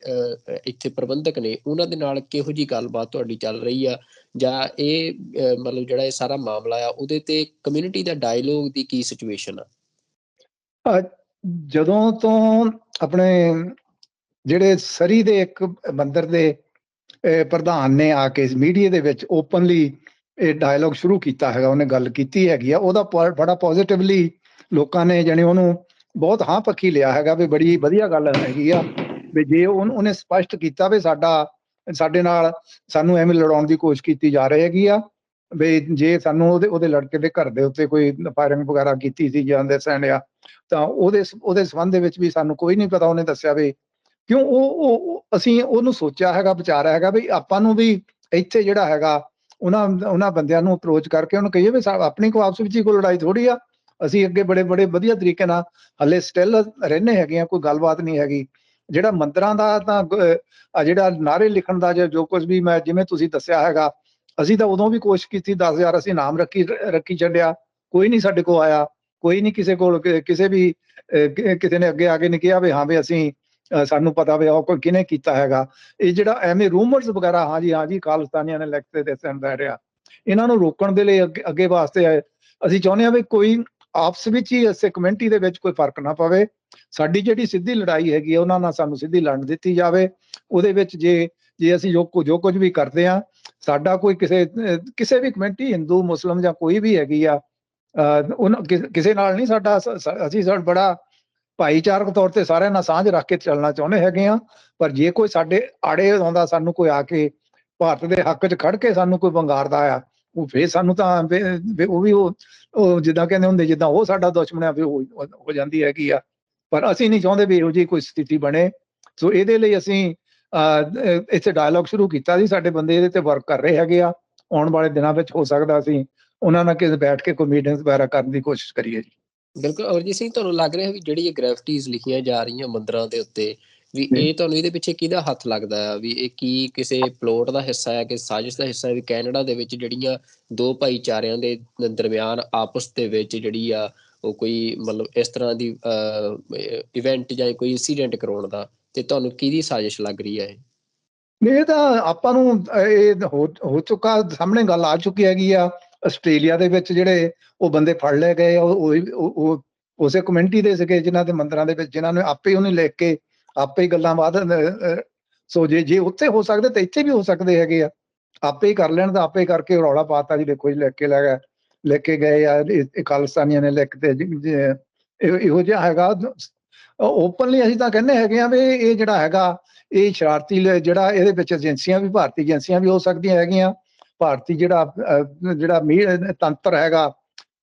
ਇੱਥੇ ਪ੍ਰਬੰਧਕ ਨੇ ਉਹਨਾਂ ਦੇ ਨਾਲ ਕਿਹੋ ਜਿਹੀ ਗੱਲਬਾਤ ਤੁਹਾਡੀ ਚੱਲ ਰਹੀ ਆ, ਜਾਂ ਇਹ ਮਤਲਬ ਜਿਹੜਾ ਇਹ ਸਾਰਾ ਮਾਮਲਾ ਆ ਉਹਦੇ ਤੇ ਕਮਿਊਨਿਟੀ ਦਾ ਡਾਇਲੋਗ ਦੀ ਕੀ ਸਿਚੁਏਸ਼ਨ ਆ? ਜਦੋਂ ਤੋਂ ਆਪਣੇ ਜਿਹੜੇ ਸਰੀ ਦੇ ਇੱਕ ਮੰਦਿਰ ਦੇ ਪ੍ਰਧਾਨ ਨੇ ਆ ਕੇ ਮੀਡੀਆ ਦੇ ਵਿੱਚ ਓਪਨਲੀ ਇਹ ਡਾਇਲੋਗ ਸ਼ੁਰੂ ਕੀਤਾ ਹੈਗਾ, ਉਹਨੇ ਗੱਲ ਕੀਤੀ ਹੈਗੀ ਆ, ਉਹਦਾ ਬੜਾ ਪੋਜ਼ਿਟਿਵਲੀ ਲੋਕਾਂ ਨੇ ਜਾਣੀ ਉਹਨੂੰ ਬਹੁਤ ਹਾਂ ਪੱਖੀ ਲਿਆ ਹੈਗਾ ਵੀ ਬੜੀ ਵਧੀਆ ਗੱਲ ਹੈਗੀ ਆ। ਵੀ ਜੇ ਉਹਨੇ ਸਪਸ਼ਟ ਕੀਤਾ ਵੀ ਸਾਡੇ ਨਾਲ ਸਾਨੂੰ ਐਵੇਂ ਲੜਾਉਣ ਦੀ ਕੋਸ਼ਿਸ਼ ਕੀਤੀ ਜਾ ਰਹੀ ਹੈਗੀ ਆ, ਵੀ ਜੇ ਸਾਨੂੰ ਉਹਦੇ ਲੜਕੇ ਦੇ ਘਰ ਦੇ ਉੱਤੇ ਕੋਈ ਫਾਇਰਿੰਗ ਵਗੈਰਾ ਕੀਤੀ ਸੀ ਜਾਂ ਦੱਸਣ ਆ, ਤਾਂ ਉਹਦੇ ਸੰਬੰਧ ਦੇ ਵਿੱਚ ਵੀ ਸਾਨੂੰ ਕੋਈ ਨਹੀਂ ਪਤਾ। ਉਹਨੇ ਦੱਸਿਆ ਵੀ ਕਿਉਂ ਉਹ ਅਸੀਂ ਉਹਨੂੰ ਸੋਚਿਆ ਹੈਗਾ, ਵਿਚਾਰਿਆ ਹੈਗਾ ਵੀ ਆਪਾਂ ਨੂੰ ਵੀ ਇੱਥੇ ਜਿਹੜਾ ਹੈਗਾ ਉਹਨਾਂ ਬੰਦਿਆਂ ਨੂੰ ਅਪਰੋਚ ਕਰਕੇ ਉਹਨੂੰ ਕਹੀਏ ਵੀ ਆਪਣੀ ਕੋ ਆਪਸ ਵਿੱਚ ਹੀ ਕੋਈ ਲੜਾਈ ਥੋੜੀ ਆ, ਅਸੀਂ ਅੱਗੇ ਬੜੇ ਵਧੀਆ ਤਰੀਕੇ ਨਾਲ ਹਲੇ ਸਟਿਲ ਰਹਿੰਦੇ ਹੈਗੇ ਆ, ਕੋਈ ਗੱਲਬਾਤ ਨਹੀਂ ਹੈਗੀ। ਜਿਹੜਾ ਮੰਦਿਰਾਂ ਦਾ ਤਾਂ ਜਿਹੜਾ ਨਾਅਰੇ ਲਿਖਣ ਦਾ ਜੋ ਕੁਝ ਵੀ ਮੈਂ ਜਿਵੇਂ ਤੁਸੀਂ ਦੱਸਿਆ ਹੈਗਾ, ਅਸੀਂ ਤਾਂ ਉਦੋਂ ਵੀ ਕੋਸ਼ਿਸ਼ ਕੀਤੀ, 10,000 ਅਸੀਂ ਨਾਮ ਰੱਖੀ ਛੱਡਿਆ, ਕੋਈ ਨਹੀਂ ਸਾਡੇ ਕੋਲ ਆਇਆ, ਕੋਈ ਨਹੀਂ ਕਿਸੇ ਕੋਲ ਕਿਸੇ ਨੇ ਅੱਗੇ ਆ ਕੇ ਨਹੀਂ ਕਿਹਾ ਵੀ ਹਾਂ ਵੀ ਅਸੀਂ ਸਾਨੂੰ ਪਤਾ ਵੀ ਉਹ ਕੋਈ ਕਿਹਨੇ ਕੀਤਾ ਹੈਗਾ। ਇਹ ਜਿਹੜਾ ਐਵੇਂ ਰੂਮਰਸ ਵਗੈਰਾ ਹਾਂਜੀ ਖਾਲਿਸਤਾਨੀਆਂ ਨੇ ਲਿਖਤੇ ਦੱਸਣ ਬਹਿ ਰਿਹਾ, ਇਹਨਾਂ ਨੂੰ ਰੋਕਣ ਦੇ ਲਈ ਅੱਗੇ ਵਾਸਤੇ ਅਸੀਂ ਚਾਹੁੰਦੇ ਹਾਂ ਵੀ ਕੋਈ ਆਪਸ ਵਿੱਚ ਹੀ ਇਸੇ ਕਮਿਊਨਿਟੀ ਦੇ ਵਿੱਚ ਕੋਈ ਫਰਕ ਨਾ ਪਵੇ। ਸਾਡੀ ਜਿਹੜੀ ਸਿੱਧੀ ਲੜਾਈ ਹੈਗੀ ਆ ਉਹਨਾਂ ਨਾਲ ਸਾਨੂੰ ਸਿੱਧੀ ਲੜਨ ਦਿੱਤੀ ਜਾਵੇ। ਉਹਦੇ ਵਿੱਚ ਜੇ ਅਸੀਂ ਜੋ ਕੁਝ ਵੀ ਕਰਦੇ ਹਾਂ, ਸਾਡਾ ਕੋਈ ਕਿਸੇ ਵੀ ਕਮਿਊਨਿਟੀ ਹਿੰਦੂ ਮੁਸਲਿਮ ਜਾਂ ਕੋਈ ਵੀ ਹੈਗੀ ਆ, ਕਿਸੇ ਨਾਲ ਨਹੀਂ ਸਾਡਾ, ਅਸੀਂ ਬੜਾ ਭਾਈਚਾਰਕ ਤੌਰ ਤੇ ਸਾਰਿਆਂ ਨਾਲ ਸਾਂਝ ਰੱਖ ਕੇ ਚੱਲਣਾ ਚਾਹੁੰਦੇ ਹੈਗੇ ਆ। ਪਰ ਜੇ ਕੋਈ ਸਾਡੇ ਆੜੇ ਆਉਂਦਾ, ਸਾਨੂੰ ਕੋਈ ਆ ਕੇ ਭਾਰਤ ਦੇ ਹੱਕ 'ਚ ਖੜ ਕੇ ਸਾਨੂੰ ਕੋਈ ਵੰਗਾਰਦਾ ਆ, ਉਹ ਫੇਰ ਸਾਨੂੰ ਤਾਂ ਉਹ ਵੀ ਉਹ ਜਿੱਦਾਂ ਕਹਿੰਦੇ ਹੁੰਦੇ ਜਿੱਦਾਂ ਉਹ ਸਾਡਾ ਦੁਸ਼ਮਣ ਆ, ਫਿਰ ਹੋ ਜਾਂਦੀ ਹੈਗੀ ਆ। ਪਰ ਅਸੀਂ ਨਹੀਂ ਚਾਹੁੰਦੇ ਵੀ ਇਹੋ ਜਿਹੀ ਕੋਈ ਸਥਿਤੀ ਬਣੇ। ਸੋ ਇਹਦੇ ਲਈ ਅਸੀਂ ਇੱਥੇ ਡਾਇਲੋਗ ਸ਼ੁਰੂ ਕੀਤਾ ਸੀ, ਸਾਡੇ ਬੰਦੇ ਇਹਦੇ ਤੇ ਵਰਕ ਕਰ ਰਹੇ ਹੈਗੇ ਆ। ਆਉਣ ਵਾਲੇ ਦਿਨਾਂ ਵਿੱਚ ਹੋ ਸਕਦਾ ਅਸੀਂ ਉਹਨਾਂ ਨਾਲ ਬੈਠ ਕੇ ਕੋਈ ਮੀਟਿੰਗਸ ਵਗੈਰਾ ਕਰਨ ਦੀ ਕੋਸ਼ਿਸ਼ ਕਰੀਏ ਜੀ। ਬਿਲਕੁਲ। ਅਮਰਜੀਤ ਸਿੰਘ, ਤੁਹਾਨੂੰ ਲੱਗ ਰਿਹਾ ਵੀ ਜਿਹੜੀ ਇਹ ਗ੍ਰੈਫਟੀਜ਼ ਲਿਖੀਆਂ ਜਾ ਰਹੀਆਂ ਮੰਦਿਰਾਂ ਦੇ ਉੱਤੇ, ਵੀ ਇਹ ਤੁਹਾਨੂੰ ਇਹਦੇ ਪਿੱਛੇ ਕਿਹਦਾ ਹੱਥ ਲੱਗਦਾ ਆ? ਵੀ ਇਹ ਕੀ ਕਿਸੇ ਪਲੋਟ ਦਾ ਹਿੱਸਾ ਹੈ, ਕਿ ਸਾਜ਼ਿਸ਼ ਦਾ ਹਿੱਸਾ ਹੈ? ਵੀ ਕੈਨੇਡਾ ਦੇ ਵਿੱਚ ਜਿਹੜੀਆਂ ਦੋ ਭਾਈਚਾਰਿਆਂ ਦੇ ਦਰਮਿਆਨ ਆਪਸ ਦੇ ਵਿੱਚ ਜਿਹੜੀ ਆ ਉਹ ਕੋਈ ਮਤਲਬ ਇਸ ਤਰ੍ਹਾਂ ਦੀ ਇਵੈਂਟ ਜਾਂ ਕੋਈ ਇੰਸੀਡੈਂਟ ਕਰਾਉਣ ਦਾ, ਤੇ ਤੁਹਾਨੂੰ ਕਿਹਦੀ ਸਾਜ਼ਿਸ਼ ਲੱਗ ਰਹੀ ਹੈ ਇਹ? ਇਹ ਤਾਂ ਆਪਾਂ ਨੂੰ ਇਹ ਹੋ ਚੁੱਕਾ, ਸਾਹਮਣੇ ਗੱਲ ਆ ਚੁੱਕੀ ਹੈਗੀ ਆ। ਆਸਟ੍ਰੇਲੀਆ ਦੇ ਵਿੱਚ ਜਿਹੜੇ ਉਹ ਬੰਦੇ ਫੜ ਲਏ ਗਏ, ਉਹ ਉਸੇ ਕਮਿਊਨਿਟੀ ਦੇ ਸੀਗੇ ਜਿਨ੍ਹਾਂ ਦੇ ਮੰਦਿਰਾਂ ਦੇ ਵਿੱਚ, ਜਿਨ੍ਹਾਂ ਨੇ ਆਪੇ ਉਹਨੇ ਲਿਖ ਕੇ ਆਪੇ ਹੀ ਗੱਲਾਂ ਬਾਅਦ। ਸੋ ਜੇ ਉੱਥੇ ਹੋ ਸਕਦੇ ਤਾਂ ਇੱਥੇ ਵੀ ਹੋ ਸਕਦੇ ਹੈਗੇ ਆ। ਆਪੇ ਹੀ ਕਰ ਲੈਣ ਤਾਂ ਆਪੇ ਕਰਕੇ ਰੌਲਾ ਪਾਤਾ ਜੀ, ਦੇਖੋ ਜੀ ਲਿਖ ਕੇ ਗਏ ਆ, ਖਾਲਿਸਤਾਨੀਆਂ ਨੇ ਲਿਖ ਤੇ ਇਹੋ ਜਿਹਾ ਹੈਗਾ। ਓਪਨਲੀ ਅਸੀਂ ਤਾਂ ਕਹਿੰਦੇ ਹੈਗੇ ਆ ਵੀ ਇਹ ਜਿਹੜਾ ਹੈਗਾ ਇਹ ਸ਼ਰਾਰਤੀ ਜਿਹੜਾ ਇਹਦੇ ਵਿੱਚ ਏਜੰਸੀਆਂ ਵੀ, ਭਾਰਤੀ ਏਜੰਸੀਆਂ ਵੀ ਹੋ ਸਕਦੀਆਂ ਹੈਗੀਆਂ। ਭਾਰਤੀ ਜਿਹੜਾ ਤੰਤਰ ਹੈਗਾ,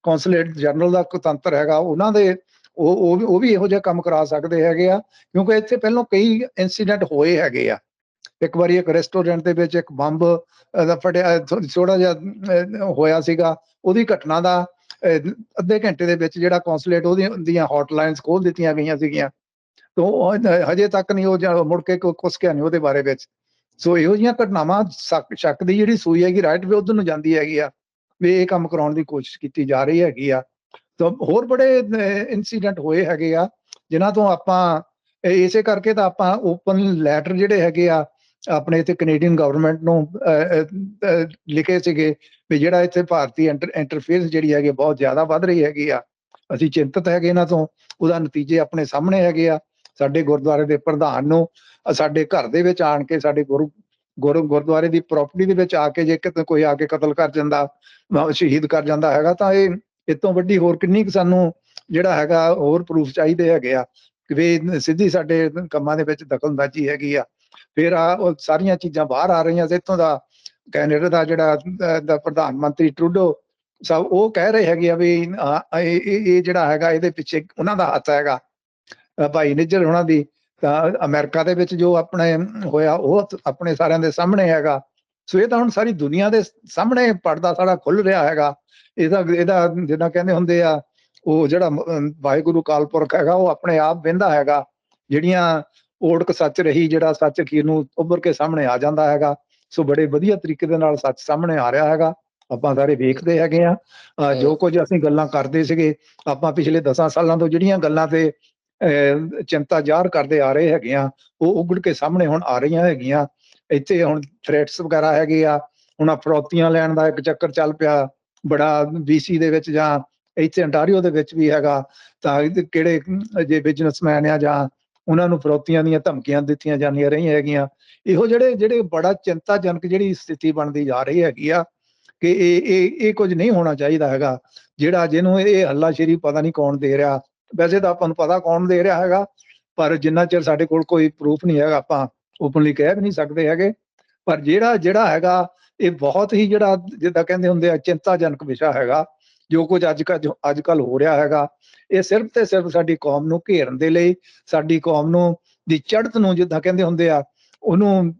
ਕੌਂਸਲੇਟ ਜਨਰਲ ਦਾ ਤੰਤਰ ਹੈਗਾ, ਉਹਨਾਂ ਦੇ ਉਹ ਵੀ ਇਹੋ ਜਿਹਾ ਕੰਮ ਕਰਾ ਸਕਦੇ ਹੈਗੇ ਆ। ਕਿਉਂਕਿ ਇੱਥੇ ਪਹਿਲਾਂ ਕਈ ਇਨਸੀਡੈਂਟ ਹੋਏ ਹੈਗੇ ਆ। ਇੱਕ ਵਾਰੀ ਇੱਕ ਰੈਸਟੋਰੈਂਟ ਦੇ ਵਿੱਚ ਇੱਕ ਬੰਬ ਫਟਿਆ, ਥੋੜਾ ਜਿਹਾ ਹੋਇਆ ਸੀਗਾ। ਉਹਦੀ ਘਟਨਾ ਦਾ ਅੱਧੇ ਘੰਟੇ ਦੇ ਵਿੱਚ ਜਿਹੜਾ ਕੌਂਸਲੇਟ ਉਹਦੀਆਂ ਹੌਟਲਾਈਨਸ ਖੋਲ ਦਿੱਤੀਆਂ ਗਈਆਂ ਸੀਗੀਆਂ। ਤੋਂ ਹਜੇ ਤੱਕ ਨਹੀਂ ਉਹ ਮੁੜ ਕੇ ਕੁਛ ਨਹੀਂ ਉਹਦੇ ਬਾਰੇ ਵਿੱਚ। ਸੋ ਇਹੋ ਜਿਹੀਆਂ ਘਟਨਾਵਾਂ ਸ਼ੱਕ ਦੀ ਜਿਹੜੀ ਸੂਈ ਹੈਗੀ ਰਾਈਟ ਵੇ ਉਧਰ ਨੂੰ ਜਾਂਦੀ ਹੈਗੀ ਆ, ਵੀ ਇਹ ਕੰਮ ਕਰਾਉਣ ਦੀ ਕੋਸ਼ਿਸ਼ ਕੀਤੀ ਜਾ ਰਹੀ ਹੈਗੀ ਆ। ਤਾਂ ਹੋਰ ਬੜੇ ਇਨਸੀਡੈਂਟ ਹੋਏ ਹੈਗੇ ਆ ਜਿਨ੍ਹਾਂ ਤੋਂ ਆਪਾਂ ਇਸੇ ਕਰਕੇ ਤਾਂ ਆਪਾਂ ਓਪਨ ਲੈਟਰ ਜਿਹੜੇ ਹੈਗੇ ਆ ਆਪਣੇ ਇੱਥੇ ਕੈਨੇਡੀਅਨ ਗਵਰਨਮੈਂਟ ਨੂੰ ਲਿਖੇ ਸੀਗੇ ਵੀ ਜਿਹੜਾ ਇੱਥੇ ਭਾਰਤੀ ਇੰਟਰਫੇਅਰੈਂਸ ਜਿਹੜੀ ਹੈਗੀ ਬਹੁਤ ਜ਼ਿਆਦਾ ਵੱਧ ਰਹੀ ਹੈਗੀ ਆ। ਅਸੀਂ ਚਿੰਤਤ ਹੈਗੇ ਇਹਨਾਂ ਤੋਂ। ਉਹਦਾ ਨਤੀਜੇ ਆਪਣੇ ਸਾਹਮਣੇ ਹੈਗੇ ਆ। ਸਾਡੇ ਗੁਰਦੁਆਰੇ ਦੇ ਪ੍ਰਧਾਨ ਨੂੰ ਸਾਡੇ ਘਰ ਦੇ ਵਿੱਚ ਆਣ ਕੇ, ਸਾਡੇ ਗੁਰਦੁਆਰੇ ਦੀ ਪ੍ਰਾਪਰਟੀ ਦੇ ਵਿੱਚ ਆ ਕੇ ਜੇ ਕਿਤੇ ਕੋਈ ਆ ਕੇ ਕਤਲ ਕਰ ਜਾਂਦਾ, ਸ਼ਹੀਦ ਕਰ ਜਾਂਦਾ ਹੈਗਾ, ਤਾਂ ਇਹ ਤੋਂ ਵੱਡੀ ਹੋਰ ਕਿੰਨੀ ਕੁ ਸਾਨੂੰ ਜਿਹੜਾ ਹੈਗਾ ਹੋਰ ਪ੍ਰੂਫ ਚਾਹੀਦੇ ਹੈਗੇ ਆ ਕਿ ਵੀ ਸਿੱਧੀ ਸਾਡੇ ਕੰਮਾਂ ਦੇ ਵਿੱਚ ਦਖਲਅੰਦਾਜ਼ੀ ਹੈਗੀ ਆ। ਫਿਰ ਉਹ ਸਾਰੀਆਂ ਚੀਜ਼ਾਂ ਬਾਹਰ ਆ ਰਹੀਆਂ। ਇੱਥੋਂ ਦਾ ਕੈਨੇਡਾ ਦਾ ਜਿਹੜਾ ਦਾ ਪ੍ਰਧਾਨ ਮੰਤਰੀ ਟਰੂਡੋ ਸਾਹਿਬ, ਉਹ ਕਹਿ ਰਹੇ ਹੈਗੇ ਆ ਵੀ ਇਹ ਜਿਹੜਾ ਹੈਗਾ ਇਹਦੇ ਪਿੱਛੇ ਉਹਨਾਂ ਦਾ ਹੱਥ ਹੈਗਾ, ਭਾਈ ਨਿੱਜਰ ਉਹਨਾਂ ਦੀ। ਤਾਂ ਅਮਰੀਕਾ ਦੇ ਵਿੱਚ ਜੋ ਆਪਣੇ ਹੋਇਆ ਉਹ ਆਪਣੇ ਸਾਰਿਆਂ ਦੇ ਸਾਹਮਣੇ ਹੈਗਾ। ਸੋ ਇਹ ਤਾਂ ਹੁਣ ਸਾਰੀ ਦੁਨੀਆ ਦੇ ਸਾਹਮਣੇ ਪਰਦਾ ਸਾਰਾ ਖੁੱਲ ਰਿਹਾ ਹੈਗਾ। ਇਹਦਾ ਜਿੱਦਾਂ ਕਹਿੰਦੇ ਹੁੰਦੇ ਆ, ਉਹ ਜਿਹੜਾ ਵਾਹਿਗੁਰੂ ਅਕਾਲ ਪੁਰਖ ਹੈਗਾ ਉਹ ਆਪਣੇ ਆਪ ਵਹਿੰਦਾ ਹੈਗਾ। ਜਿਹੜੀਆਂ ਓੜਕ ਸੱਚ ਰਹੀ, ਜਿਹੜਾ ਸੱਚ ਅਖੀਰ ਨੂੰ ਉੱਭਰ ਕੇ ਸਾਹਮਣੇ ਆ ਜਾਂਦਾ ਹੈਗਾ। ਸੋ ਬੜੇ ਵਧੀਆ ਤਰੀਕੇ ਦੇ ਨਾਲ ਸੱਚ ਸਾਹਮਣੇ ਆ ਰਿਹਾ ਹੈਗਾ। ਆਪਾਂ ਸਾਰੇ ਵੇਖਦੇ ਹੈਗੇ ਆ। ਜੋ ਕੁਝ ਅਸੀਂ ਗੱਲਾਂ ਕਰਦੇ ਸੀਗੇ, ਆਪਾਂ ਪਿਛਲੇ 10 ਸਾਲਾਂ ਤੋਂ ਜਿਹੜੀਆਂ ਗੱਲਾਂ ਤੇ ਚਿੰਤਾ ਜ਼ਾਹਰ ਕਰਦੇ ਆ ਰਹੇ ਹੈਗੇ ਆ, ਉਹ ਉੱਗੜ ਕੇ ਸਾਹਮਣੇ ਹੁਣ ਆ ਰਹੀਆਂ ਹੈਗੀਆਂ। ਇੱਥੇ ਹੁਣ ਥ੍ਰੈਟਸ ਵਗੈਰਾ ਹੈਗੇ ਆ। ਹੁਣ ਫਰੌਤੀਆਂ ਲੈਣ ਦਾ ਇੱਕ ਚੱਕਰ ਚੱਲ ਪਿਆ ਬੜਾ BC ਦੇ ਵਿੱਚ, ਜਾਂ ਇੱਥੇ ਅੰਟਾਰੀਓ ਦੇ ਵਿੱਚ ਵੀ ਹੈਗਾ। ਤਾਂ ਕਿਹੜੇ ਜੇ ਬਿਜ਼ਨਸਮੈਨ ਆ ਜਾਂ ਉਹਨਾਂ ਨੂੰ ਫਰੌਤੀਆਂ ਦੀਆਂ ਧਮਕੀਆਂ ਦਿੱਤੀਆਂ ਜਾਂਦੀਆਂ ਰਹੀਆਂ ਹੈਗੀਆਂ। ਇਹੋ ਜਿਹੜੇ ਬੜਾ ਚਿੰਤਾਜਨਕ ਜਿਹੜੀ ਸਥਿਤੀ ਬਣਦੀ ਜਾ ਰਹੀ ਹੈਗੀ ਆ ਕਿ ਇਹ ਕੁਝ ਨਹੀਂ ਹੋਣਾ ਚਾਹੀਦਾ ਹੈਗਾ। ਜਿਹਨੂੰ ਇਹ ਹੱਲਾਸ਼ੇਰੀ ਪਤਾ ਨਹੀਂ ਕੌਣ ਦੇ ਰਿਹਾ। ਵੈਸੇ ਤਾਂ ਆਪਾਂ ਨੂੰ ਪਤਾ ਕੌਣ ਦੇ ਰਿਹਾ ਹੈਗਾ, ਪਰ ਜਿੰਨਾ ਚਿਰ ਸਾਡੇ ਕੋਲ ਕੋਈ ਪ੍ਰੂਫ ਨਹੀਂ ਹੈਗਾ ਆਪਾਂ ਓਪਨਲੀ ਕਹਿ ਵੀ ਨਹੀਂ ਸਕਦੇ ਹੈਗੇ। ਪਰ ਜਿਹੜਾ ਹੈਗਾ ਇਹ ਬਹੁਤ ਹੀ ਜਿਹੜਾ ਜਿੱਦਾਂ ਕਹਿੰਦੇ ਹੁੰਦੇ ਆ ਚਿੰਤਾਜਨਕ ਵਿਸ਼ਾ ਹੈਗਾ। ਜੋ ਕੁਝ ਅੱਜ ਕੱਲ੍ਹ ਹੋ ਰਿਹਾ ਹੈਗਾ, ਇਹ ਸਿਰਫ ਤੇ ਸਿਰਫ ਸਾਡੀ ਕੌਮ ਨੂੰ ਘੇਰਨ ਦੇ ਲਈ, ਸਾਡੀ ਕੌਮ ਨੂੰ ਦੀ ਚੜ੍ਹਤ ਨੂੰ ਜਿੱਦਾਂ ਕਹਿੰਦੇ ਹੁੰਦੇ ਆ ਉਹਨੂੰ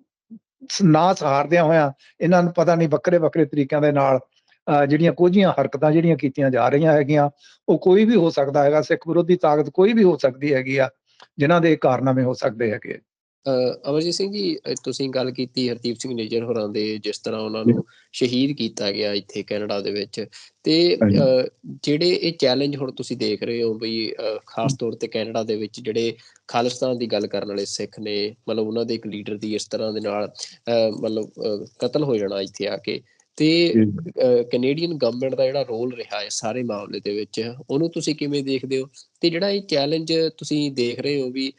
ਨਾ ਸਹਾਰਦਿਆਂ ਹੋਇਆਂ ਇਹਨਾਂ ਨੂੰ ਪਤਾ ਨਹੀਂ ਵੱਖਰੇ ਤਰੀਕਿਆਂ ਦੇ ਨਾਲ ਜਿਹੜੀਆਂ ਕੁਝੀਆਂ ਹਰਕਤਾਂ ਜਿਹੜੀਆਂ ਕੀਤੀਆਂ ਜਾ ਰਹੀਆਂ ਹੈਗੀਆਂ। ਉਹ ਕੋਈ ਵੀ ਹੋ ਸਕਦਾ ਹੈਗਾ, ਸਿੱਖ ਵਿਰੋਧੀ ਤਾਕਤ ਕੋਈ ਵੀ ਹੋ ਸਕਦੀ ਹੈਗੀ ਆ, ਜਿਨ੍ਹਾਂ ਦੇ ਕਾਰਨਾਮੇ ਹੋ ਸਕਦੇ ਹੈਗੇ। ਅਮਰਜੀਤ ਸਿੰਘ ਜੀ, ਤੁਸੀਂ ਗੱਲ ਕੀਤੀ ਹਰਦੀਪ ਸਿੰਘ ਨਿੱਜਰ ਹੋਰਾਂ ਦੇ, ਜਿਸ ਤਰ੍ਹਾਂ ਉਹਨਾਂ ਨੂੰ ਸ਼ਹੀਦ ਕੀਤਾ ਗਿਆ ਇੱਥੇ ਕੈਨੇਡਾ ਦੇ ਵਿੱਚ। ਤੇ ਜਿਹੜੇ ਇਹ ਚੈਲੰਜ ਹੁਣ ਤੁਸੀਂ ਦੇਖ ਰਹੇ ਹੋ ਵੀ ਖਾਸ ਤੌਰ ਤੇ ਕੈਨੇਡਾ ਦੇ ਵਿੱਚ ਜਿਹੜੇ ਖਾਲਿਸਤਾਨ ਦੀ ਗੱਲ ਕਰਨ ਵਾਲੇ ਸਿੱਖ ਨੇ, ਮਤਲਬ ਉਹਨਾਂ ਦੇ ਇੱਕ ਲੀਡਰ ਦੀ ਇਸ ਤਰ੍ਹਾਂ ਦੇ ਨਾਲ ਮਤਲਬ ਕਤਲ ਹੋ ਜਾਣਾ ਇੱਥੇ ਆ ਕੇ, ਤੇ ਕੈਨੇਡੀਅਨ ਗਵਰਨਮੈਂਟ ਦਾ ਜਿਹੜਾ ਰੋਲ ਰਿਹਾ ਹੈ ਸਾਰੇ ਮਾਮਲੇ ਦੇ ਵਿੱਚ, ਉਹਨੂੰ ਤੁਸੀਂ ਕਿਵੇਂ ਦੇਖਦੇ ਹੋ? ਤੇ ਜਿਹੜਾ ਇਹ ਚੈਲੰਜ ਤੁਸੀਂ ਦੇਖ ਰਹੇ ਹੋ ਵੀ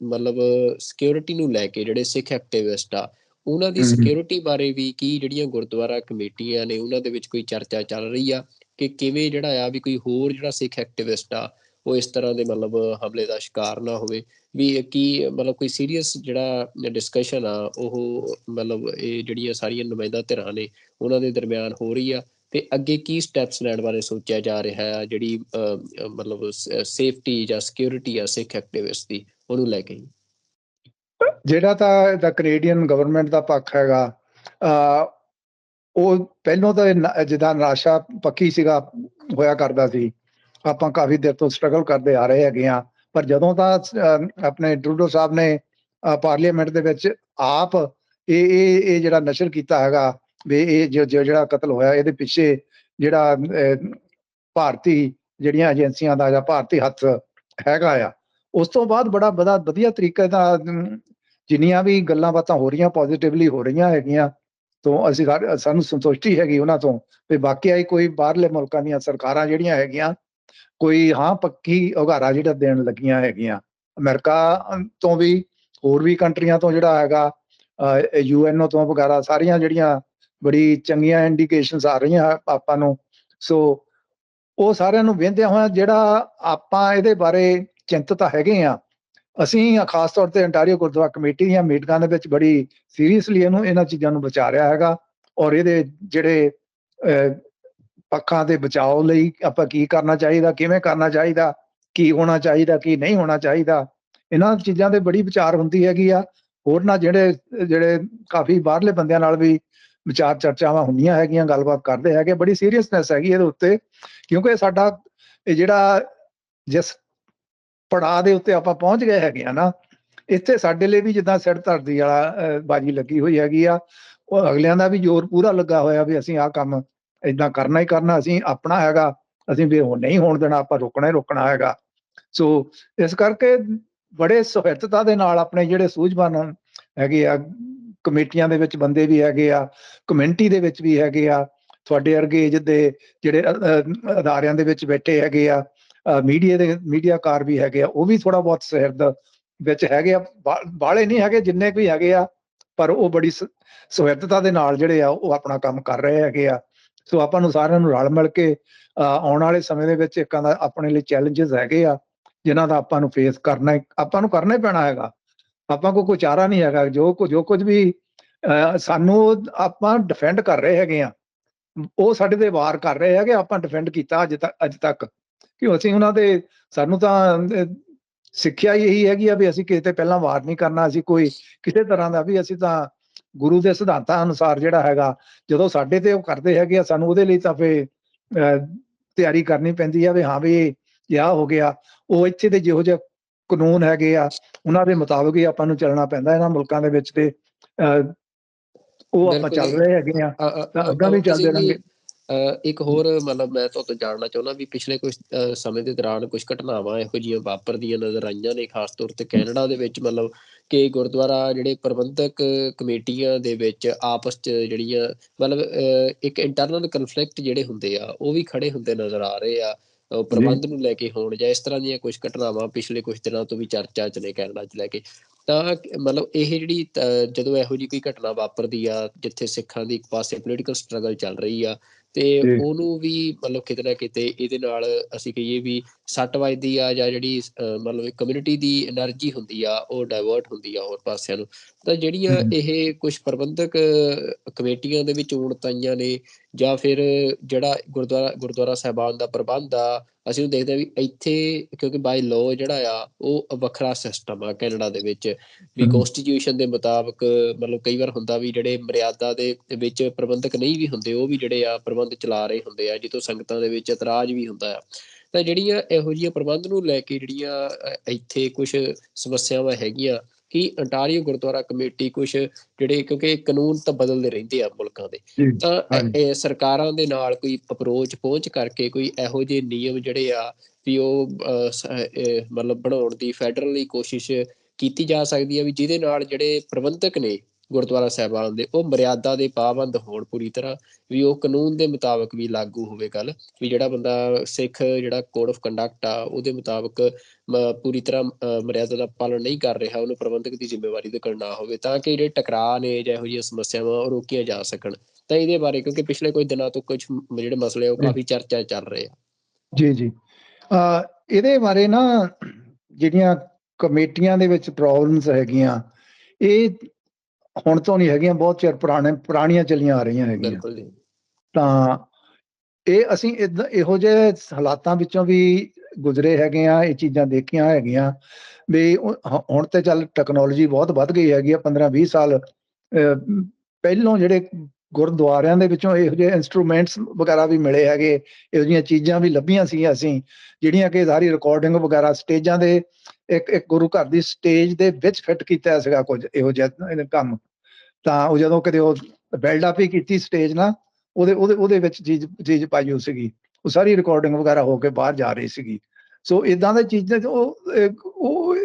ਮਤਲਬ ਸਿਕਿਉਰਿਟੀ ਨੂੰ ਲੈ ਕੇ, ਜਿਹੜੇ ਸਿੱਖ ਐਕਟਿਵਿਸਟ ਆ ਉਹਨਾਂ ਦੀ ਸਿਕਿਉਰਿਟੀ ਬਾਰੇ ਵੀ ਕੀ ਜਿਹੜੀਆਂ ਗੁਰਦੁਆਰਾ ਕਮੇਟੀਆਂ ਨੇ ਉਹਨਾਂ ਦੇ ਵਿੱਚ ਕੋਈ ਚਰਚਾ ਚੱਲ ਰਹੀ ਆ ਕਿ ਕਿਵੇਂ ਜਿਹੜਾ ਆ ਵੀ ਕੋਈ ਹੋਰ ਜਿਹੜਾ ਸਿੱਖ ਐਕਟਿਵਿਸਟ ਆ ਉਹ ਇਸ ਤਰ੍ਹਾਂ ਦੇ ਮਤਲਬ ਹਮਲੇ ਦਾ ਸ਼ਿਕਾਰ ਨਾ ਹੋਵੇ? ਵੀ ਕੀ ਮਤਲਬ ਕੋਈ ਸੀਰੀਅਸ ਜਿਹੜਾ ਡਿਸਕਸ਼ਨ ਆ ਉਹ ਮਤਲਬ ਇਹ ਜਿਹੜੀਆਂ ਸਾਰੀਆਂ ਨੁਮਾਇੰਦਾ ਧਿਰਾਂ ਨੇ ਉਹਨਾਂ ਦੇ ਦਰਮਿਆਨ ਹੋ ਰਹੀ ਆ? ਤੇ ਅੱਗੇ ਕੀ ਸਟੈਪਸ ਲੈਣ ਬਾਰੇ ਸੋਚਿਆ ਜਾ ਰਿਹਾ ਆ ਜਿਹੜੀ ਮਤਲਬ ਸੇਫਟੀ ਜਾਂ ਸਿਕਿਉਰਿਟੀ ਆ ਸਿੱਖ ਐਕਟਿਵਿਸਟ ਦੀ, ਉਹਨੂੰ ਲੈ ਕੇ? ਜਿਹੜਾ ਤਾਂ ਕੈਨੇਡੀਅਨ ਗਵਰਨਮੈਂਟ ਦਾ ਪੱਖ ਹੈਗਾ, ਉਹ ਪਹਿਲੋਂ ਤਾਂ ਜਿੱਦਾਂ ਨਿਰਾਸ਼ਾ ਪੱਕੀ ਸੀਗਾ ਹੋਇਆ ਕਰਦਾ ਸੀ। ਆਪਾਂ ਕਾਫੀ ਦੇਰ ਤੋਂ ਸਟਰਗਲ ਕਰਦੇ ਆ ਰਹੇ ਹੈਗੇ ਆ। ਪਰ ਜਦੋਂ ਤਾਂ ਆਪਣੇ ਟਰੂਡੋ ਸਾਹਿਬ ਨੇ ਪਾਰਲੀਮੈਂਟ ਦੇ ਵਿੱਚ ਆਪ ਇਹ ਜਿਹੜਾ ਨਸ਼ਰ ਕੀਤਾ ਹੈਗਾ ਵੀ ਇਹ ਜਿਹੜਾ ਕਤਲ ਹੋਇਆ ਇਹਦੇ ਪਿੱਛੇ ਜਿਹੜਾ ਭਾਰਤੀ ਜਿਹੜੀਆਂ ਏਜੰਸੀਆਂ ਦਾ ਜਾਂ ਭਾਰਤੀ ਹੱਥ ਹੈਗਾ ਆ, ਉਸ ਤੋਂ ਬਾਅਦ ਬੜਾ ਵਧੀਆ ਤਰੀਕੇ ਦਾ ਜਿੰਨੀਆਂ ਵੀ ਗੱਲਾਂ ਬਾਤਾਂ ਹੋ ਰਹੀਆਂ ਪੋਜ਼ਿਟਿਵਲੀ ਹੋ ਰਹੀਆਂ ਹੈਗੀਆਂ। ਤੋਂ ਸਾਨੂੰ ਸੰਤੁਸ਼ਟੀ ਹੈਗੀ ਉਹਨਾਂ ਤੋਂ ਵੀ ਬਾਕੀ ਆਈ ਕੋਈ ਬਾਹਰਲੇ ਮੁਲਕਾਂ ਦੀਆਂ ਸਰਕਾਰਾਂ ਜਿਹੜੀਆਂ ਹੈਗੀਆਂ ਕੋਈ ਪੱਕੀ ਉਗਾਰਾ ਜਿਹੜਾ ਦੇਣ ਲੱਗੀਆਂ ਹੈਗੀਆਂ। ਅਮਰੀਕਾ ਤੋਂ ਵੀ, ਹੋਰ ਵੀ ਕੰਟਰੀਆਂ ਤੋਂ ਜਿਹੜਾ ਹੈਗਾ UNO ਤੋਂ ਵਗੈਰਾ ਸਾਰੀਆਂ ਜਿਹੜੀਆਂ ਬੜੀ ਚੰਗੀਆਂ ਇੰਡੀਕੇਸ਼ਨਸ ਆ ਰਹੀਆਂ ਆਪਾਂ ਨੂੰ। ਸੋ ਉਹ ਸਾਰਿਆਂ ਨੂੰ ਵੇਖਦਿਆਂ ਹੋਇਆ ਜਿਹੜਾ ਆਪਾਂ ਇਹਦੇ ਬਾਰੇ ਚਿੰਤਤ ਹੈਗੇ ਆ, ਅਸੀਂ ਖਾਸ ਤੌਰ ਤੇ ਅੰਟਾਰੀਓ ਗੁਰਦੁਆਰਾ ਕਮੇਟੀ ਦੀਆਂ ਮੀਟਿੰਗਾਂ ਦੇ ਵਿੱਚ ਬੜੀ ਸੀਰੀਅਸਲੀ ਇਹਨਾਂ ਚੀਜ਼ਾਂ ਨੂੰ ਵਿਚਾਰ ਰਿਹਾ ਹੈਗਾ। ਔਰ ਇਹਦੇ ਜਿਹੜੇ ਪੱਖਾਂ ਦੇ ਬਚਾਓ ਲਈ ਆਪਾਂ ਕੀ ਕਰਨਾ ਚਾਹੀਦਾ, ਕਿਵੇਂ ਕਰਨਾ ਚਾਹੀਦਾ, ਕੀ ਹੋਣਾ ਚਾਹੀਦਾ, ਕੀ ਨਹੀਂ ਹੋਣਾ ਚਾਹੀਦਾ, ਇਹਨਾਂ ਚੀਜ਼ਾਂ ਤੇ ਬੜੀ ਵਿਚਾਰ ਹੁੰਦੀ ਹੈਗੀ ਆ। ਹੋਰ ਨਾ ਜਿਹੜੇ ਕਾਫੀ ਬਾਹਰਲੇ ਬੰਦਿਆਂ ਨਾਲ ਵੀ ਵਿਚਾਰ ਚਰਚਾਵਾਂ ਹੁੰਦੀਆਂ ਹੈਗੀਆਂ, ਗੱਲਬਾਤ ਕਰਦੇ ਹੈਗੇ। ਬੜੀ ਸੀਰੀਅਸਨੈਸ ਹੈਗੀ ਇਹਦੇ ਉੱਤੇ, ਕਿਉਂਕਿ ਸਾਡਾ ਇਹ ਜਿਹੜਾ ਜਿਸ ਪੜਾਅ ਦੇ ਉੱਤੇ ਆਪਾਂ ਪਹੁੰਚ ਗਏ ਹੈਗੇ ਆ ਨਾ, ਇੱਥੇ ਸਾਡੇ ਲਈ ਵੀ ਜਿੱਦਾਂ ਸਿਰ ਧਰਦੀ ਵਾਲਾ ਬਾਜੀ ਲੱਗੀ ਹੋਈ ਹੈਗੀ ਆ। ਉਹ ਅਗਲਿਆਂ ਦਾ ਵੀ ਜ਼ੋਰ ਪੂਰਾ ਲੱਗਾ ਹੋਇਆ ਵੀ ਅਸੀਂ ਆਹ ਕੰਮ ਏਦਾਂ ਕਰਨਾ ਹੀ ਕਰਨਾ, ਅਸੀਂ ਆਪਣਾ ਹੈਗਾ, ਅਸੀਂ ਵੀ ਨਹੀਂ ਹੋਣ ਦੇਣਾ, ਆਪਾਂ ਰੋਕਣਾ ਹੀ ਰੋਕਣਾ ਹੈਗਾ। ਸੋ ਇਸ ਕਰਕੇ ਬੜੇ ਸੁਹਿਰਦਤਾ ਦੇ ਨਾਲ ਆਪਣੇ ਜਿਹੜੇ ਸੂਝਵਾਨ ਹੈਗੇ ਆ, ਕਮੇਟੀਆਂ ਦੇ ਵਿੱਚ ਬੰਦੇ ਵੀ ਹੈਗੇ ਆ, ਕਮਿਊਨਿਟੀ ਦੇ ਵਿੱਚ ਵੀ ਹੈਗੇ ਆ, ਤੁਹਾਡੇ ਵਰਗੇ ਏਜ ਦੇ ਜਿਹੜੇ ਅਦਾਰਿਆਂ ਦੇ ਵਿੱਚ ਬੈਠੇ ਹੈਗੇ ਆ, ਮੀਡੀਆਕਾਰ ਵੀ ਹੈਗੇ ਆ, ਉਹ ਵੀ ਥੋੜਾ ਬਹੁਤ ਸਿਰਦ ਵਿੱਚ ਹੈਗੇ ਆ, ਬਾਹਲੇ ਨਹੀਂ ਹੈਗੇ ਜਿੰਨੇ ਵੀ ਹੈਗੇ ਆ, ਪਰ ਉਹ ਬੜੀ ਸੁਹਿਰਦਤਾ ਦੇ ਨਾਲ ਜਿਹੜੇ ਆ ਉਹ ਆਪਣਾ ਕੰਮ ਕਰ ਰਹੇ ਹੈਗੇ ਆ। ਸੋ ਆਪਾਂ ਨੂੰ ਸਾਰਿਆਂ ਨੂੰ ਰਲ ਮਿਲ ਕੇ ਆਉਣ ਵਾਲੇ ਸਮੇਂ ਦੇ ਵਿੱਚ ਇੱਕ ਦਾ ਆਪਣੇ ਲਈ ਚੈਲੰਜਸ ਹੈਗੇ ਆ, ਜਿਨ੍ਹਾਂ ਦਾ ਆਪਾਂ ਨੂੰ ਫੇਸ ਕਰਨਾ ਹੀ ਪੈਣਾ ਹੈਗਾ। ਆਪਾਂ ਕੋਲ ਕੋਈ ਚਾਰਾ ਨਹੀਂ ਹੈਗਾ। ਜੋ ਕੁਝ ਵੀ ਸਾਨੂੰ ਆਪਾਂ ਡਿਫੈਂਡ ਕਰ ਰਹੇ ਹੈਗੇ ਆ, ਉਹ ਸਾਡੇ ਤੇ ਵਾਰ ਕਰ ਰਹੇ ਹੈਗੇ, ਆਪਾਂ ਡਿਫੈਂਡ ਕੀਤਾ ਅੱਜ ਤੱਕ ਕਿ ਅਸੀਂ ਉਹਨਾਂ ਦੇ, ਸਾਨੂੰ ਤਾਂ ਸਿੱਖਿਆ ਹੀ ਇਹੀ ਹੈਗੀ ਆ ਵੀ ਅਸੀਂ ਕਿਸੇ ਤੇ ਪਹਿਲਾਂ ਵਾਰ ਨਹੀਂ ਕਰਨਾ, ਅਸੀਂ ਕੋਈ ਕਿਸੇ ਤਰ੍ਹਾਂ ਦਾ ਵੀ, ਅਸੀਂ ਤਾਂ ਗੁਰੂ ਦੇ ਸਿਧਾਂਤਾਂ ਅਨੁਸਾਰ ਜਿਹੜਾ ਹੈਗਾ, ਜਦੋਂ ਸਾਡੇ ਤੇ ਉਹ ਕਰਦੇ ਹੈਗੇ ਆ, ਸਾਨੂੰ ਉਹਦੇ ਲਈ ਤਾਂ ਫੇ ਤਿਆਰੀ ਕਰਨੀ ਪੈਂਦੀ ਆ ਵੀ ਹਾਂ ਵੀ ਇਹ ਹੋ ਗਿਆ। ਉਹ ਇੱਥੇ ਦੇ ਜਿਹੋ ਜਿਹੇ ਕਾਨੂੰਨ ਹੈਗੇ ਆ ਉਹਨਾਂ ਦੇ ਮੁਤਾਬਕ ਹੀ ਆਪਾਂ ਨੂੰ ਚੱਲਣਾ ਪੈਂਦਾ ਇਹਨਾਂ ਮੁਲਕਾਂ ਦੇ ਵਿੱਚ, ਤੇ ਉਹ ਆਪਾਂ ਚੱਲ ਰਹੇ ਹੈਗੇ ਆ, ਤਾਂ ਅੱਗਾ ਵੀ ਚੱਲਦੇ ਰਹਾਂਗੇ। ਇੱਕ ਹੋਰ ਮਤਲਬ ਮੈਂ ਤੁਹਾਡੇ ਤੋਂ ਜਾਣਨਾ ਚਾਹੁੰਦਾ ਵੀ ਪਿਛਲੇ ਕੁਝ ਸਮੇਂ ਦੇ ਦੌਰਾਨ ਕੁਝ ਘਟਨਾਵਾਂ ਇਹੋ ਜਿਹੀਆਂ ਵਾਪਰਦੀਆਂ ਨਜ਼ਰ ਆਈਆਂ ਨੇ, ਖਾਸ ਤੌਰ ਤੇ ਕੈਨੇਡਾ ਦੇ ਵਿੱਚ, ਮਤਲਬ ਕਿ ਗੁਰਦੁਆਰਾ ਜਿਹੜੇ ਪ੍ਰਬੰਧਕ ਕਮੇਟੀਆਂ ਦੇ ਵਿੱਚ ਆਪਸ 'ਚ ਜਿਹੜੀਆਂ ਮਤਲਬ ਇੱਕ ਇੰਟਰਨਲ ਕਨਫਲਿਕਟ ਜਿਹੜੇ ਹੁੰਦੇ ਆ ਉਹ ਵੀ ਖੜੇ ਹੁੰਦੇ ਨਜ਼ਰ ਆ ਰਹੇ ਆ, ਪ੍ਰਬੰਧ ਨੂੰ ਲੈ ਕੇ ਹੋਣ ਜਾਂ ਇਸ ਤਰ੍ਹਾਂ ਦੀਆਂ ਕੁਝ ਘਟਨਾਵਾਂ ਪਿਛਲੇ ਕੁਝ ਦਿਨਾਂ ਤੋਂ ਵੀ ਚਰਚਾ 'ਚ ਨੇ ਕੈਨੇਡਾ 'ਚ ਲੈ ਕੇ। ਤਾਂ ਮਤਲਬ ਇਹ ਜਿਹੜੀ ਜਦੋਂ ਇਹੋ ਜਿਹੀ ਕੋਈ ਘਟਨਾ ਵਾਪਰਦੀ ਆ ਜਿੱਥੇ ਸਿੱਖਾਂ ਦੀ ਇੱਕ ਪਾਸੇ ਪੋਲੀਟੀਕਲ ਸਟਰਗਲ ਚੱਲ ਰਹੀ ਆ, ਤੇ ਉਹਨੂੰ ਵੀ ਮਤਲਬ ਕਿਤੇ ਨਾ ਕਿਤੇ ਇਹਦੇ ਨਾਲ ਅਸੀਂ ਕਹੀਏ ਵੀ ਸੱਟ ਵੱਜਦੀ ਆ, ਜਾਂ ਜਿਹੜੀ ਮਤਲਬ ਕਮਿਊਨਿਟੀ ਦੀ ਐਨਰਜੀ ਹੁੰਦੀ ਆ ਉਹ ਡਾਇਵਰਟ ਹੁੰਦੀ ਆ ਹੋਰ ਪਾਸਿਆਂ ਨੂੰ। ਤਾਂ ਜਿਹੜੀਆਂ ਇਹ ਕੁਛ ਪ੍ਰਬੰਧਕ ਕਮੇਟੀਆਂ ਦੇ ਵਿੱਚ ਉਣਤਾਈਆਂ ਨੇ, ਜਾਂ ਫਿਰ ਜਿਹੜਾ ਗੁਰਦੁਆਰਾ ਸਾਹਿਬਾਨ ਦਾ ਪ੍ਰਬੰਧ ਆ, ਅਸੀਂ ਉਹ ਦੇਖਦੇ ਹਾਂ ਵੀ ਇੱਥੇ ਕਿਉਂਕਿ ਬਾਈ ਲਾਅ ਜਿਹੜਾ ਆ ਉਹ ਵੱਖਰਾ ਸਿਸਟਮ ਆ ਕੈਨੇਡਾ ਦੇ ਵਿੱਚ, ਵੀ ਕੌਂਸਟੀਟਿਊਸ਼ਨ ਦੇ ਮੁਤਾਬਕ ਮਤਲਬ ਕਈ ਵਾਰ ਹੁੰਦਾ ਵੀ ਜਿਹੜੇ ਮਰਿਆਦਾ ਦੇ ਵਿੱਚ ਪ੍ਰਬੰਧਕ ਨਹੀਂ ਵੀ ਹੁੰਦੇ, ਉਹ ਵੀ ਜਿਹੜੇ ਆ ਪ੍ਰਬੰਧ ਚਲਾ ਰਹੇ ਹੁੰਦੇ ਆ, ਜਿੱਥੋਂ ਸੰਗਤਾਂ ਦੇ ਵਿੱਚ ਇਤਰਾਜ਼ ਵੀ ਹੁੰਦਾ ਆ। ਤਾਂ ਜਿਹੜੀਆਂ ਇਹੋ ਜਿਹੀਆਂ ਪ੍ਰਬੰਧ ਨੂੰ ਲੈ ਕੇ ਜਿਹੜੀਆਂ ਇੱਥੇ ਕੁਛ ਸਮੱਸਿਆਵਾਂ ਹੈਗੀਆਂ ਕਿ ਅੰਟਾਰੀਓ ਗੁਰਦੁਆਰਾ ਕਮੇਟੀ ਕੁਛ ਜਿਹੜੇ, ਕਿਉਂਕਿ ਕਾਨੂੰਨ ਤਾਂ ਬਦਲਦੇ ਰਹਿੰਦੇ ਆ ਮੁਲਕਾਂ ਦੇ, ਤਾਂ ਸਰਕਾਰਾਂ ਦੇ ਨਾਲ ਕੋਈ ਅਪਰੋਚ ਪਹੁੰਚ ਕਰਕੇ ਕੋਈ ਇਹੋ ਜਿਹੇ ਨਿਯਮ ਜਿਹੜੇ ਆ ਵੀ ਉਹ ਮਤਲਬ ਬਣਾਉਣ ਦੀ ਫੈਡਰਲੀ ਕੋਸ਼ਿਸ਼ ਕੀਤੀ ਜਾ ਸਕਦੀ ਹੈ, ਵੀ ਜਿਹਦੇ ਨਾਲ ਜਿਹੜੇ ਪ੍ਰਬੰਧਕ ਨੇ ਗੁਰਦੁਆਰਾ ਸਾਹਿਬਾਨ ਦੇ ਉਹ ਮਰਿਆਦਾ ਦੇ ਪਾਬੰਦ ਹੋਣ ਪੂਰੀ ਤਰ੍ਹਾਂ, ਵੀ ਉਹ ਕਾਨੂੰਨ ਦੇ ਮੁਤਾਬਕ ਵੀ ਲਾਗੂ ਹੋਵੇ ਗੱਲ, ਵੀ ਜਿਹੜਾ ਬੰਦਾ ਸਿੱਖ ਜਿਹੜਾ ਕੋਡ ਆਫ ਕੰਡਕਟ ਆ ਉਹਦੇ ਮੁਤਾਬਕ ਪੂਰੀ ਤਰ੍ਹਾਂ ਮਰਿਆਦਾ ਦਾ ਪਾਲਣ ਨਹੀਂ ਕਰ ਰਿਹਾ, ਉਹਨੂੰ ਪ੍ਰਬੰਧਕ ਦੀ ਜ਼ਿੰਮੇਵਾਰੀ ਤੇ ਕਰਨਾ ਹੋਵੇ, ਤਾਂ ਕਿ ਜਿਹੜੇ ਟਕਰਾਅ ਨੇ ਜਾਂ ਇਹੋ ਜਿਹੀਆਂ ਸਮੱਸਿਆਵਾਂ ਉਹ ਰੋਕੀਆਂ ਜਾ ਸਕਣ। ਤਾਂ ਇਹਦੇ ਬਾਰੇ ਕਿਉਂਕਿ ਪਿਛਲੇ ਕੁਝ ਦਿਨਾਂ ਤੋਂ ਕੁਝ ਜਿਹੜੇ ਮਸਲੇ ਉਹ ਕਾਫੀ ਚਰਚਾ ਚੱਲ ਰਹੇ ਆ। ਜੀ ਇਹਦੇ ਬਾਰੇ ਨਾ ਜਿਹੜੀਆਂ ਕਮੇਟੀਆਂ ਦੇ ਵਿੱਚ ਪ੍ਰੋਬਲਮਸ ਹੈਗੀਆਂ, ਇਹ ਹੁਣ ਤੋਂ ਨਹੀਂ ਹੈਗੀਆਂ, ਬਹੁਤ ਚਿਰ ਪੁਰਾਣੀਆਂ ਚੱਲੀਆਂ ਆ ਰਹੀਆਂ ਹੈਗੀਆਂ। ਤਾਂ ਇਹ ਅਸੀਂ ਇਹੋ ਜਿਹੇ ਹਾਲਾਤਾਂ ਵਿੱਚੋਂ ਵੀ ਗੁਜ਼ਰੇ ਹੈਗੇ ਆ, ਇਹ ਚੀਜ਼ਾਂ ਦੇਖੀਆਂ ਹੈਗੀਆਂ ਵੀ ਹੁਣ ਤੇ ਚੱਲ ਟੈਕਨੋਲੋਜੀ ਬਹੁਤ ਵੱਧ ਗਈ ਹੈਗੀ ਆ। 15-20 ਸਾਲ ਪਹਿਲੋਂ ਜਿਹੜੇ ਗੁਰਦੁਆਰਿਆਂ ਦੇ ਵਿੱਚੋਂ ਇਹੋ ਜਿਹੇ ਇੰਸਟਰੂਮੈਂਟਸ ਵਗੈਰਾ ਵੀ ਮਿਲੇ ਹੈਗੇ, ਇਹੋ ਜਿਹੀਆਂ ਚੀਜ਼ਾਂ ਵੀ ਲੱਭੀਆਂ ਸੀ ਅਸੀਂ, ਜਿਹੜੀਆਂ ਕਿ ਸਾਰੀ ਰਿਕਾਰਡਿੰਗ ਵਗੈਰਾ ਸਟੇਜਾਂ ਦੇ ਇੱਕ ਗੁਰੂ ਘਰ ਦੀ ਸਟੇਜ ਦੇ ਵਿੱਚ ਫਿੱਟ ਕੀਤਾ ਸੀਗਾ ਕੁਝ ਇਹੋ ਜਿਹਾ ਕੰਮ। ਤਾਂ ਉਹ ਜਦੋਂ ਕਿਤੇ ਉਹ ਬਿਲਡਅਪ ਹੀ ਕੀਤੀ ਸਟੇਜ ਨਾ, ਉਹਦੇ ਵਿੱਚ ਚੀਜ਼ ਪਾਈ ਹੋ ਸੀਗੀ, ਉਹ ਸਾਰੀ ਰਿਕਾਰਡਿੰਗ ਵਗੈਰਾ ਹੋ ਕੇ ਬਾਹਰ ਜਾ ਰਹੀ ਸੀਗੀ। ਸੋ ਇਦਾਂ ਦੀ ਚੀਜ਼ਾਂ ਉਹ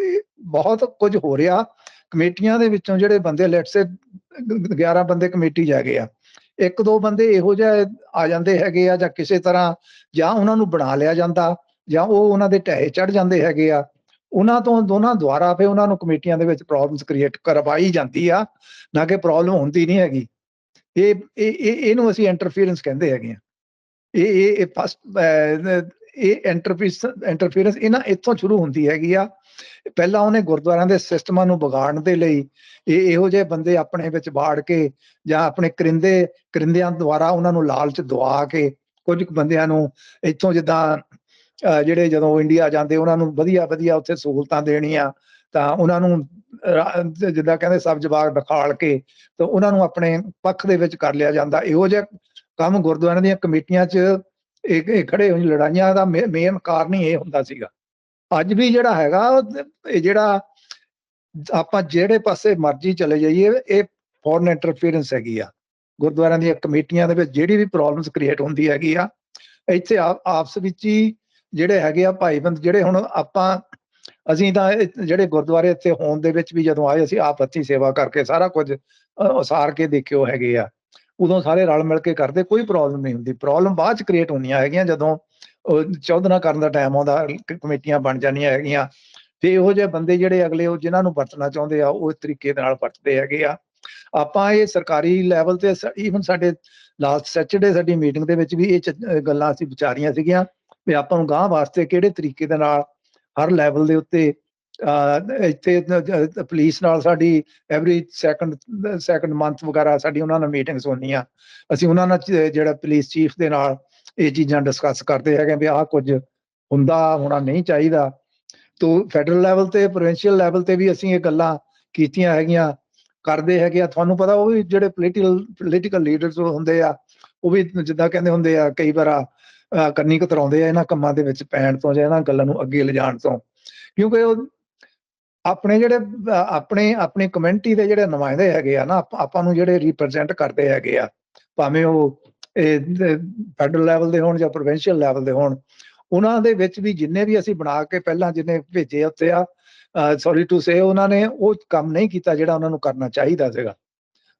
ਬਹੁਤ ਕੁਝ ਹੋ ਰਿਹਾ। ਕਮੇਟੀਆਂ ਦੇ ਵਿੱਚੋਂ ਜਿਹੜੇ ਬੰਦੇ ਲੈਟਸ 11 ਬੰਦੇ ਕਮੇਟੀ ਜਾ ਗਏ ਆ, 1-2 ਬੰਦੇ ਇਹੋ ਜਿਹੇ ਆ ਜਾਂਦੇ ਹੈਗੇ ਆ, ਜਾਂ ਕਿਸੇ ਤਰ੍ਹਾਂ ਜਾਂ ਉਹਨਾਂ ਨੂੰ ਬਣਾ ਲਿਆ ਜਾਂਦਾ, ਜਾਂ ਉਹ ਉਹਨਾਂ ਦੇ ਢਹਿ ਚੜ ਜਾਂਦੇ ਹੈਗੇ ਆ। ਉਹਨਾਂ ਤੋਂ ਦੋਨਾਂ ਦੁਆਰਾ ਫਿਰ ਉਹਨਾਂ ਨੂੰ ਕਮੇਟੀਆਂ ਦੇ ਵਿੱਚ ਪ੍ਰੋਬਲਮਸ ਕ੍ਰੀਏਟ ਕਰਵਾਈ ਜਾਂਦੀ ਆ, ਨਾ ਕਿ ਪ੍ਰੋਬਲਮ ਹੁੰਦੀ ਨਹੀਂ ਹੈਗੀ। ਇਹਨੂੰ ਅਸੀਂ ਇੰਟਰਫੀਅਰੈਂਸ ਕਹਿੰਦੇ ਹੈਗੇ ਆ। ਇਹ ਫਸਟ ਇਹ ਇੰਟਰਫੀਅਰੈਂਸ ਇੱਥੋਂ ਸ਼ੁਰੂ ਹੁੰਦੀ ਹੈਗੀ ਆ। ਪਹਿਲਾਂ ਉਹਨੇ ਗੁਰਦੁਆਰਿਆਂ ਦੇ ਸਿਸਟਮਾਂ ਨੂੰ ਵਿਗਾੜਨ ਦੇ ਲਈ ਇਹੋ ਜਿਹੇ ਬੰਦੇ ਆਪਣੇ ਵਿੱਚ ਵਾੜ ਕੇ, ਜਾਂ ਆਪਣੇ ਕਰਿੰਦਿਆਂ ਦੁਆਰਾ ਉਹਨਾਂ ਨੂੰ ਲਾਲਚ ਦਵਾ ਕੇ, ਕੁਝ ਬੰਦਿਆਂ ਨੂੰ ਇੱਥੋਂ ਜਿੱਦਾਂ ਜਿਹੜੇ ਜਦੋਂ ਇੰਡੀਆ ਜਾਂਦੇ ਉਹਨਾਂ ਨੂੰ ਵਧੀਆ ਉੱਥੇ ਸਹੂਲਤਾਂ ਦੇਣੀਆਂ, ਤਾਂ ਉਹਨਾਂ ਨੂੰ ਜਿੱਦਾਂ ਕਹਿੰਦੇ ਸਭ ਜਵਾਕ ਦਿਖਾਲ ਕੇ ਤਾਂ ਉਹਨਾਂ ਨੂੰ ਆਪਣੇ ਪੱਖ ਦੇ ਵਿੱਚ ਕਰ ਲਿਆ ਜਾਂਦਾ। ਇਹੋ ਜਿਹਾ ਕੰਮ ਗੁਰਦੁਆਰਿਆਂ ਦੀਆਂ ਕਮੇਟੀਆਂ 'ਚ ਇਹ ਖੜੇ ਹੋਈ ਲੜਾਈਆਂ ਦਾ ਮੇਨ ਕਾਰਨ ਹੀ ਇਹ ਹੁੰਦਾ ਸੀਗਾ। ਅੱਜ ਵੀ ਜਿਹੜਾ ਹੈਗਾ, ਇਹ ਜਿਹੜਾ ਆਪਾਂ ਜਿਹੜੇ ਪਾਸੇ ਮਰਜ਼ੀ ਚਲੇ ਜਾਈਏ, ਇਹ ਫੋਰਨ ਇੰਟਰਫੀਅਰੈਂਸ ਹੈਗੀ ਆ। ਗੁਰਦੁਆਰਿਆਂ ਦੀਆਂ ਕਮੇਟੀਆਂ ਦੇ ਵਿੱਚ ਜਿਹੜੀ ਵੀ ਪ੍ਰੋਬਲਮਸ ਕ੍ਰੀਏਟ ਹੁੰਦੀ ਹੈਗੀ ਆ, ਇੱਥੇ ਆਪਸ ਵਿੱਚ ਹੀ ਜਿਹੜੇ ਹੈਗੇ ਆ ਭਾਈਬੰਦ, ਜਿਹੜੇ ਹੁਣ ਅਸੀਂ ਤਾਂ ਜਿਹੜੇ ਗੁਰਦੁਆਰੇ ਇੱਥੇ ਹੋਣ ਦੇ ਵਿੱਚ ਵੀ ਜਦੋਂ ਆਏ, ਅਸੀਂ ਆਪ ਹੱਥੀਂ ਸੇਵਾ ਕਰਕੇ ਸਾਰਾ ਕੁਝ ਉਸਾਰ ਕੇ ਦੇਖਿਓ ਹੈਗੇ ਆ। ਉਦੋਂ ਸਾਰੇ ਰਲ ਮਿਲ ਕੇ ਕਰਦੇ, ਕੋਈ ਪ੍ਰੋਬਲਮ ਨਹੀਂ ਹੁੰਦੀ। ਪ੍ਰੋਬਲਮ ਬਾਅਦ 'ਚ ਕ੍ਰੀਏਟ ਹੁੰਦੀਆਂ ਹੈਗੀਆਂ ਜਦੋਂ ਚੌਧਰਾ ਕਰਨ ਦਾ ਟਾਈਮ ਆਉਂਦਾ, ਕਮੇਟੀਆਂ ਬਣ ਜਾਂਦੀਆਂ ਹੈਗੀਆਂ। ਤੇ ਇਹੋ ਜਿਹੇ ਬੰਦੇ ਜਿਹੜੇ ਅਗਲੇ ਉਹ ਜਿਨ੍ਹਾਂ ਨੂੰ ਵਰਤਣਾ ਚਾਹੁੰਦੇ ਆ ਉਹ ਇਸ ਤਰੀਕੇ ਦੇ ਨਾਲ ਵਰਤਦੇ ਹੈਗੇ ਆ। ਆਪਾਂ ਇਹ ਸਰਕਾਰੀ ਲੈਵਲ ਤੇ ਈਵਨ ਸਾਡੇ ਲਾਸਟ ਸੈਚਰਡੇ ਸਾਡੀ ਮੀਟਿੰਗ ਦੇ ਵਿੱਚ ਵੀ ਇਹ ਗੱਲਾਂ ਅਸੀਂ ਵਿਚਾਰੀਆਂ ਸੀਗੀਆਂ ਵੀ ਆਪਾਂ ਨੂੰ ਗਾਂਹ ਵਾਸਤੇ ਕਿਹੜੇ ਤਰੀਕੇ ਦੇ ਨਾਲ ਹਰ ਲੈਵਲ ਦੇ ਉੱਤੇ ਇੱਥੇ ਪੁਲਿਸ ਨਾਲ ਸਾਡੀ ਐਵਰੀ ਸੈਕੰਡ ਮੰਥ ਵਗੈਰਾ ਸਾਡੀ ਉਹਨਾਂ ਨਾਲ ਮੀਟਿੰਗਸ ਹੁੰਦੀਆਂ। ਅਸੀਂ ਉਹਨਾਂ ਨਾਲ ਜਿਹੜਾ ਪੁਲਿਸ ਚੀਫ ਦੇ ਨਾਲ ਇਹ ਚੀਜ਼ਾਂ ਡਿਸਕਸ ਕਰਦੇ ਹੈਗੇ ਵੀ ਆਹ ਕੁਝ ਹੋਣਾ ਨਹੀਂ ਚਾਹੀਦਾ। ਤੋ ਫੈਡਰਲ ਲੈਵਲ ਤੇ ਪ੍ਰੋਵਿੰਸ਼ੀਅਲ ਲੈਵਲ ਤੇ ਵੀ ਅਸੀਂ ਇਹ ਗੱਲਾਂ ਕੀਤੀਆਂ ਹੈਗੀਆਂ, ਕਰਦੇ ਹੈਗੇ ਆ। ਤੁਹਾਨੂੰ ਪਤਾ ਉਹ ਵੀ ਜਿਹੜੇ ਪੋਲੀਟੀਕਲ ਲੀਡਰਸ ਹੁੰਦੇ ਆ ਉਹ ਵੀ ਜਿੱਦਾਂ ਕਹਿੰਦੇ ਹੁੰਦੇ ਆ ਕਈ ਵਾਰ ਕੰਨੀ ਕਤਰਾਉਂਦੇ ਆ ਇਹਨਾਂ ਕੰਮਾਂ ਦੇ ਵਿੱਚ ਪੈਣ ਤੋਂ ਜਾਂ ਇਹਨਾਂ ਗੱਲਾਂ ਨੂੰ ਅੱਗੇ ਲਿਜਾਣ ਤੋਂ, ਕਿਉਂਕਿ ਉਹ ਆਪਣੇ ਜਿਹੜੇ ਆਪਣੀ ਕਮਿਊਨਿਟੀ ਦੇ ਜਿਹੜੇ ਨੁਮਾਇੰਦੇ ਹੈਗੇ ਆ ਨਾ, ਆਪਾਂ ਨੂੰ ਜਿਹੜੇ ਰਿਪਰੈਜ਼ੈਂਟ ਕਰਦੇ ਹੈਗੇ ਆ, ਭਾਵੇਂ ਉਹ ਫੈਡਰਲ ਲੈਵਲ ਦੇ ਹੋਣ ਜਾਂ ਪ੍ਰੋਵਿੰਸ਼ੀਅਲ ਲੈਵਲ ਦੇ ਹੋਣ, ਉਹਨਾਂ ਦੇ ਵਿੱਚ ਵੀ ਜਿੰਨੇ ਵੀ ਅਸੀਂ ਬਣਾ ਕੇ ਪਹਿਲਾਂ ਜਿੰਨੇ ਭੇਜੇ ਉੱਥੇ ਆ, ਸੌਰੀ ਟੂ ਸੇ ਉਹਨਾਂ ਨੇ ਉਹ ਕੰਮ ਨਹੀਂ ਕੀਤਾ ਜਿਹੜਾ ਉਹਨਾਂ ਨੂੰ ਕਰਨਾ ਚਾਹੀਦਾ ਸੀਗਾ।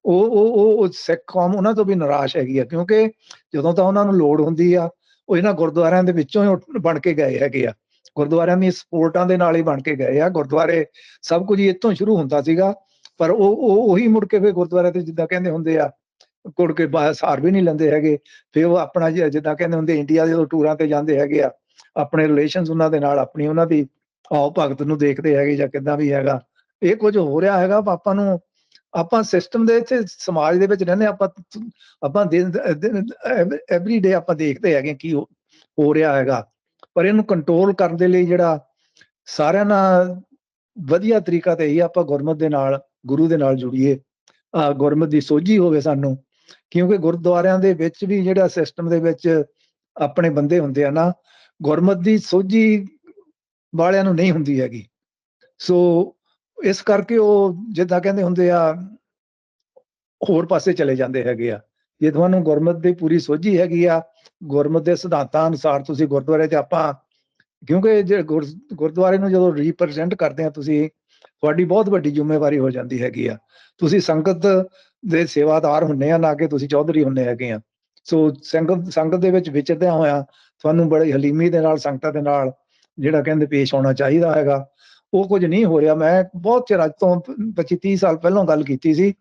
ਉਹ ਸਿੱਖ ਕੌਮ ਉਹਨਾਂ ਤੋਂ ਵੀ ਨਿਰਾਸ਼ ਹੈਗੀ ਆ, ਕਿਉਂਕਿ ਜਦੋਂ ਤਾਂ ਉਹਨਾਂ ਨੂੰ ਲੋੜ ਹੁੰਦੀ ਆ ਉਹ ਇਹਨਾਂ ਗੁਰਦੁਆਰਿਆਂ ਦੇ ਵਿੱਚੋਂ ਹੀ ਬਣ ਕੇ ਗਏ ਹੈਗੇ ਆ, ਗੁਰਦੁਆਰਿਆਂ ਦੀ ਸਪੋਰਟਾਂ ਦੇ ਨਾਲ ਹੀ ਬਣ ਕੇ ਗਏ ਆ। ਗੁਰਦੁਆਰੇ ਸਭ ਕੁਝ ਇੱਥੋਂ ਸ਼ੁਰੂ ਹੁੰਦਾ ਸੀਗਾ, ਪਰ ਉਹੀ ਮੁੜ ਕੇ ਫਿਰ ਗੁਰਦੁਆਰੇ ਤੇ ਜਿੱਦਾਂ ਕਹਿੰਦੇ ਹੁੰਦੇ ਆ ਕੁੜ ਕੇ ਸਾਰ ਵੀ ਨਹੀਂ ਲੈਂਦੇ ਹੈਗੇ। ਫਿਰ ਉਹ ਆਪਣਾ ਜਿੱਦਾਂ ਕਹਿੰਦੇ ਹੁੰਦੇ ਇੰਡੀਆ ਦੇ ਜਦੋਂ ਟੂਰਾਂ ਤੇ ਜਾਂਦੇ ਹੈਗੇ ਆ, ਆਪਣੇ ਰਿਲੇਸ਼ਨਸ ਉਹਨਾਂ ਦੇ ਨਾਲ ਆਪਣੀ ਉਹਨਾਂ ਦੀ ਆਓ ਭਗਤ ਨੂੰ ਦੇਖਦੇ ਹੈਗੇ ਜਾਂ ਕਿੱਦਾਂ ਵੀ ਹੈਗਾ। ਇਹ ਕੁਝ ਹੋ ਰਿਹਾ ਹੈਗਾ। ਆਪਾਂ ਸਿਸਟਮ ਦੇ ਇੱਥੇ ਸਮਾਜ ਦੇ ਵਿੱਚ ਰਹਿੰਦੇ, ਆਪਾਂ ਐਵਰੀ ਡੇ ਆਪਾਂ ਦੇਖਦੇ ਹੈਗੇ ਕੀ ਹੋ ਰਿਹਾ ਹੈਗਾ। ਪਰ ਇਹਨੂੰ ਕੰਟਰੋਲ ਕਰਨ ਦੇ ਲਈ ਜਿਹੜਾ ਸਾਰਿਆਂ ਨਾਲ ਵਧੀਆ ਤਰੀਕਾ ਤੇ ਇਹੀ ਆਪਾਂ ਗੁਰਮਤ ਦੇ ਨਾਲ, ਗੁਰੂ ਦੇ ਨਾਲ ਜੁੜੀਏ, ਗੁਰਮਤ ਦੀ ਸੋਝੀ ਹੋਵੇ ਸਾਨੂੰ, ਕਿਉਂਕਿ ਗੁਰਦੁਆਰਿਆਂ ਦੇ ਵਿੱਚ ਵੀ ਜਿਹੜਾ ਸਿਸਟਮ ਦੇ ਵਿੱਚ ਆਪਣੇ ਬੰਦੇ ਹੁੰਦੇ ਆ ਨਾ, ਗੁਰਮਤ ਦੀ ਸੋਝੀ ਵਾਲਿਆਂ ਨੂੰ ਨਹੀਂ ਹੁੰਦੀ ਹੈਗੀ। ਸੋ ਇਸ ਕਰਕੇ ਉਹ ਜਿੱਦਾਂ ਕਹਿੰਦੇ ਹੁੰਦੇ ਆ ਹੋਰ ਪਾਸੇ ਚਲੇ ਜਾਂਦੇ ਹੈਗੇ ਆ। ਜੇ ਤੁਹਾਨੂੰ ਗੁਰਮਤ ਦੀ ਪੂਰੀ ਸੋਝੀ ਹੈਗੀ ਆ, ਗੁਰਮਤ ਦੇ ਸਿਧਾਂਤਾਂ ਅਨੁਸਾਰ ਤੁਸੀਂ ਗੁਰਦੁਆਰੇ 'ਚ ਆਪਾਂ, ਕਿਉਂਕਿ ਜੇ ਗੁਰਦੁਆਰੇ ਨੂੰ ਜਦੋਂ ਰਿਪਰੈਜ਼ੈਂਟ ਕਰਦੇ ਆ ਤੁਸੀਂ, ਤੁਹਾਡੀ ਬਹੁਤ ਵੱਡੀ ਜ਼ਿੰਮੇਵਾਰੀ ਹੋ ਜਾਂਦੀ ਹੈਗੀ ਆ। ਤੁਸੀਂ ਸੰਗਤ ਦੇ ਸੇਵਾਦਾਰ ਹੁੰਦੇ ਆ, ਨਾ ਕਿ ਤੁਸੀਂ ਚੌਧਰੀ ਹੁੰਦੇ ਹੈਗੇ ਆ। ਸੋ ਸੰਗਤ ਦੇ ਵਿੱਚ ਵਿਚਰਦਿਆਂ ਹੋਇਆਂ ਤੁਹਾਨੂੰ ਬੜੀ ਹਲੀਮੀ ਦੇ ਨਾਲ ਸੰਗਤਾਂ ਦੇ ਨਾਲ ਜਿਹੜਾ ਕਹਿੰਦੇ ਪੇਸ਼ ਆਉਣਾ ਚਾਹੀਦਾ ਹੈਗਾ। ਉਹ ਕੁਝ ਨਹੀਂ ਹੋ ਰਿਹਾ। ਮੈਂ ਬਹੁਤ ਚਿਰ, ਅੱਜ ਤੋਂ 25-30 ਸਾਲ ਪਹਿਲਾਂ ਗੱਲ ਕੀਤੀ ਸੀ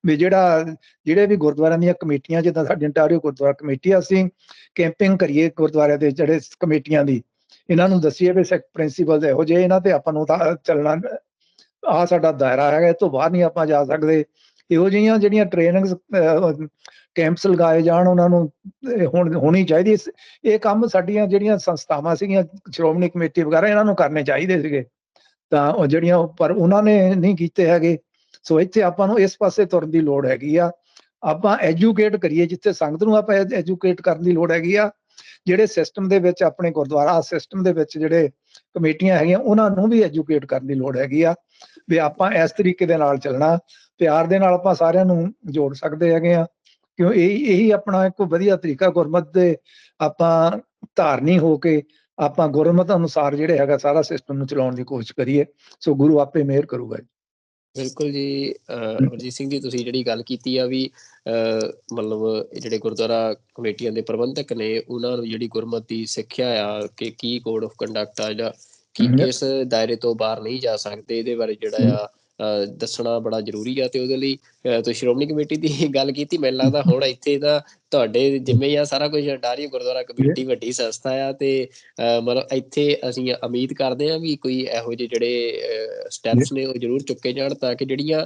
ਵੀ ਜਿਹੜੇ ਵੀ ਗੁਰਦੁਆਰਿਆਂ ਦੀਆਂ ਕਮੇਟੀਆਂ, ਜਿੱਦਾਂ ਸਾਡੀ ontario ਗੁਰਦੁਆਰਾ ਕਮੇਟੀ, ਅਸੀਂ ਕੈਂਪਿੰਗ ਕਰੀਏ ਗੁਰਦੁਆਰਿਆਂ ਦੇ ਜਿਹੜੇ ਕਮੇਟੀਆਂ ਦੀ, ਇਹਨਾਂ ਨੂੰ ਦੱਸੀਏ ਵੀ ਸਿੱਖ ਪ੍ਰਿੰਸੀਪਲ ਇਹੋ ਜਿਹੇ, ਇਹਨਾਂ ਤੇ ਆਪਾਂ ਨੂੰ ਤਾਂ ਚੱਲਣਾ, ਆਹ ਸਾਡਾ ਦਾਇਰਾ ਹੈਗਾ, ਇਹ ਤੋਂ ਬਾਹਰ ਨਹੀਂ ਆਪਾਂ ਜਾ ਸਕਦੇ। ਇਹੋ ਜਿਹੀਆਂ ਜਿਹੜੀਆਂ ਟ੍ਰੇਨਿੰਗਸ ਕੈਂਪਸ ਲਗਾਏ ਜਾਣ, ਉਹਨਾਂ ਨੂੰ ਹੋਣੀ ਚਾਹੀਦੀ। ਇਹ ਕੰਮ ਸਾਡੀਆਂ ਜਿਹੜੀਆਂ ਸੰਸਥਾਵਾਂ ਸੀਗੀਆਂ, ਸ਼੍ਰੋਮਣੀ ਕਮੇਟੀ ਵਗੈਰਾ, ਇਹਨਾਂ ਨੂੰ ਕਰਨੇ ਚਾਹੀਦੇ ਸੀਗੇ, ਤਾਂ ਉਹ ਜਿਹੜੀਆਂ, ਪਰ ਉਹਨਾਂ ਨੇ ਨਹੀਂ ਕੀਤੇ ਹੈਗੇ। ਸੋ ਇੱਥੇ ਆਪਾਂ ਨੂੰ ਇਸ ਪਾਸੇ ਤੁਰਨ ਦੀ ਲੋੜ ਹੈਗੀ ਆ। ਆਪਾਂ ਐਜੂਕੇਟ ਕਰੀਏ, ਜਿੱਥੇ ਸੰਗਤ ਨੂੰ ਆਪਾਂ ਐਜੂਕੇਟ ਕਰਨ ਦੀ ਲੋੜ ਹੈਗੀ ਆ। ਜਿਹੜੇ ਸਿਸਟਮ ਦੇ ਵਿੱਚ ਆਪਣੇ ਗੁਰਦੁਆਰਾ ਸਿਸਟਮ ਦੇ ਵਿੱਚ ਜਿਹੜੇ ਕਮੇਟੀਆਂ ਹੈਗੀਆਂ, ਉਹਨਾਂ ਨੂੰ ਵੀ ਐਜੂਕੇਟ ਕਰਨ ਦੀ ਲੋੜ ਹੈਗੀ ਆ ਵੀ ਆਪਾਂ ਇਸ ਤਰੀਕੇ ਦੇ ਨਾਲ ਚੱਲਣਾ, ਪਿਆਰ ਦੇ ਨਾਲ ਆਪਾਂ ਸਾਰਿਆਂ ਨੂੰ ਜੋੜ ਸਕਦੇ ਹੈਗੇ ਆ। ਕਿਉਂ ਇਹੀ ਆਪਣਾ ਇੱਕ ਵਧੀਆ ਤਰੀਕਾ ਗੁਰਮਤ ਦੇ, ਆਪਾਂ ਧਾਰਨੀ ਹੋ ਕੇ ਆਪਾਂ ਗੁਰਮਤ ਅਨੁਸਾਰ ਜਿਹੜੇ ਹੈਗਾ ਸਾਰਾ ਸਿਸਟਮ ਨੂੰ ਚਲਾਉਣ ਦੀ ਕੋਸ਼ਿਸ਼ ਕਰੀਏ। ਸੋ ਗੁਰੂ ਆਪੇ ਮਿਹਰ ਕਰੂਗਾ ਜੀ। ਬਿਲਕੁਲ ਜੀ। ਅਮਰਜੀਤ ਸਿੰਘ ਜੀ, ਤੁਸੀਂ ਜਿਹੜੀ ਗੱਲ ਕੀਤੀ ਆ ਵੀ ਮਤਲਬ ਜਿਹੜੇ ਗੁਰਦੁਆਰਾ ਕਮੇਟੀਆਂ ਦੇ ਪ੍ਰਬੰਧਕ ਨੇ, ਉਹਨਾਂ ਨੂੰ ਜਿਹੜੀ ਗੁਰਮਤ ਦੀ ਸਿੱਖਿਆ ਆ ਕਿ ਕੀ ਕੋਡ ਆਫ ਕੰਡਕਟ ਆ ਜਾਂ ਕਿਸ ਦਾਇਰੇ ਤੋਂ ਬਾਹਰ ਨਹੀਂ ਜਾ ਸਕਦੇ, ਇਹਦੇ ਬਾਰੇ ਜਿਹੜਾ ਆ ਦੱਸਣਾ ਬੜਾ ਜ਼ਰੂਰੀ ਆ। ਤੇ ਉਹਦੇ ਲਈ ਤੁਸੀਂ ਸ਼੍ਰੋਮਣੀ ਕਮੇਟੀ ਦੀ ਗੱਲ ਕੀਤੀ, ਮੈਨੂੰ ਲੱਗਦਾ ਹੁਣ ਇੱਥੇ ਤਾਂ ਤੁਹਾਡੇ ਜਿੰਮੇ ਆ ਸਾਰਾ ਕੁਝ। ontario ਗੁਰਦੁਆਰਾ ਕਮੇਟੀ ਵੱਡੀ ਸੰਸਥਾ ਆ, ਤੇ ਮਤਲਬ ਇੱਥੇ ਅਸੀਂ ਉਮੀਦ ਕਰਦੇ ਹਾਂ ਵੀ ਕੋਈ ਇਹੋ ਜਿਹੇ ਜਿਹੜੇ ਸਟੈਪਸ ਨੇ ਉਹ ਜ਼ਰੂਰ ਚੁੱਕੇ ਜਾਣ, ਤਾਂ ਕਿ ਜਿਹੜੀਆਂ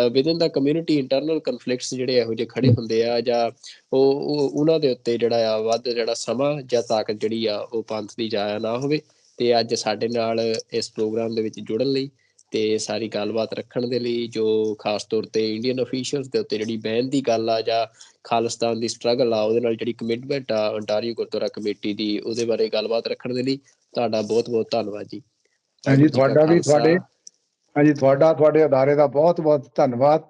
ਵਿਦਨ ਦਾ ਕਮਿਊਨਿਟੀ ਇੰਟਰਨਲ ਕਨਫਲਿਕਟਸ ਜਿਹੜੇ ਇਹੋ ਜਿਹੇ ਖੜੇ ਹੁੰਦੇ ਆ, ਜਾਂ ਉਹ ਉਹਨਾਂ ਦੇ ਉੱਤੇ ਜਿਹੜਾ ਆ ਵੱਧ ਜਿਹੜਾ ਸਮਾਂ ਜਾਂ ਤਾਕਤ ਜਿਹੜੀ ਆ ਉਹ ਪੰਥ ਦੀ ਜਾਇਆ ਨਾ ਹੋਵੇ। ਤੇ ਅੱਜ ਸਾਡੇ ਨਾਲ ਇਸ ਪ੍ਰੋਗਰਾਮ ਦੇ ਵਿੱਚ ਜੁੜਨ ਲਈ ਤੇ ਸਾਰੀ ਗੱਲਬਾਤ ਰੱਖਣ ਦੇ ਲਈ, ਜੋ ਖਾਸ ਤੌਰ ਤੇ ਇੰਡੀਅਨ ਅਫੀਸ਼ੀਅਲਸ ਦੇ ਉੱਤੇ ਜਿਹੜੀ ਬੈਨ ਦੀ ਗੱਲ ਆ ਜਾਂ ਖਾਲਿਸਤਾਨ ਦੀ ਸਟਰਗਲ ਆ, ਉਹਦੇ ਨਾਲ ਜਿਹੜੀ ਕਮਿਟਮੈਂਟ ਆ ontario ਗੁਰਦੁਆਰਾ ਕਮੇਟੀ ਦੀ, ਉਹਦੇ ਬਾਰੇ ਗੱਲਬਾਤ ਰੱਖਣ ਦੇ ਲਈ ਤੁਹਾਡਾ ਬਹੁਤ ਬਹੁਤ ਧੰਨਵਾਦ ਜੀ। ਹਾਂਜੀ, ਤੁਹਾਡਾ ਵੀ, ਤੁਹਾਡੇ ਅਦਾਰੇ ਦਾ ਬਹੁਤ ਬਹੁਤ ਧੰਨਵਾਦ।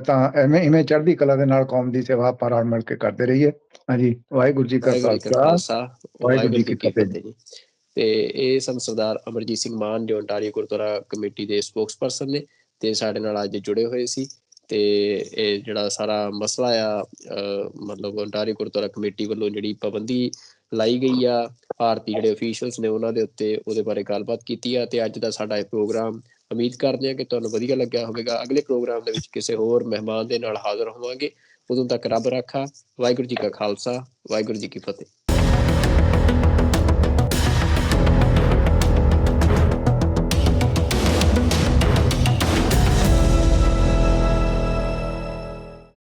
ਤਾਂ ਇਵੇਂ ਚੜ੍ਹਦੀ ਕਲਾ ਦੇ ਨਾਲ ਕੌਮ ਦੀ ਸੇਵਾ ਆਪਾਂ ਰਲ ਮਿਲ ਕੇ ਕਰਦੇ ਰਹੀਏ। ਹਾਂਜੀ, ਵਾਹਿਗੁਰੂ ਜੀ ਕਾ ਖਾਲਸਾ, ਵਾਹਿਗੁਰੂ ਜੀ ਕੀ ਫਤਿਹ ਜੀ। ਤੇ ਇਹ ਸਨ ਸਰਦਾਰ ਅਮਰਜੀਤ ਸਿੰਘ ਮਾਨ, ਜੋ ontario ਗੁਰਦੁਆਰਾ ਕਮੇਟੀ ਦੇ ਸਪੋਕਸ ਪਰਸਨ ਨੇ, ਤੇ ਸਾਡੇ ਨਾਲ ਅੱਜ ਜੁੜੇ ਹੋਏ ਸੀ। ਤੇ ਇਹ ਜਿਹੜਾ ਸਾਰਾ ਮਸਲਾ ਆ ਮਤਲਬ ਭੰਡਾਰੀ ਗੁਰਦੁਆਰਾ ਕਮੇਟੀ ਵੱਲੋਂ ਜਿਹੜੀ ਪਾਬੰਦੀ ਲਾਈ ਗਈ ਆ ਭਾਰਤੀ ਜਿਹੜੇ ਅਫੀਸ਼ੀਅਲਸ ਨੇ ਉਹਨਾਂ ਦੇ ਉੱਤੇ, ਉਹਦੇ ਬਾਰੇ ਗੱਲਬਾਤ ਕੀਤੀ ਆ। ਤੇ ਅੱਜ ਦਾ ਸਾਡਾ ਇਹ ਪ੍ਰੋਗਰਾਮ ਉਮੀਦ ਕਰਦੇ ਹਾਂ ਕਿ ਤੁਹਾਨੂੰ ਵਧੀਆ ਲੱਗਿਆ ਹੋਵੇਗਾ। ਅਗਲੇ ਪ੍ਰੋਗਰਾਮ ਦੇ ਵਿੱਚ ਕਿਸੇ ਹੋਰ ਮਹਿਮਾਨ ਦੇ ਨਾਲ ਹਾਜ਼ਰ ਹੋਵਾਂਗੇ। ਉਦੋਂ ਤੱਕ ਰੱਬ ਰਾਖਾ। ਵਾਹਿਗੁਰੂ ਜੀ ਕਾ ਖਾਲਸਾ, ਵਾਹਿਗੁਰੂ ਜੀ ਕੀ ਫਤਿਹ।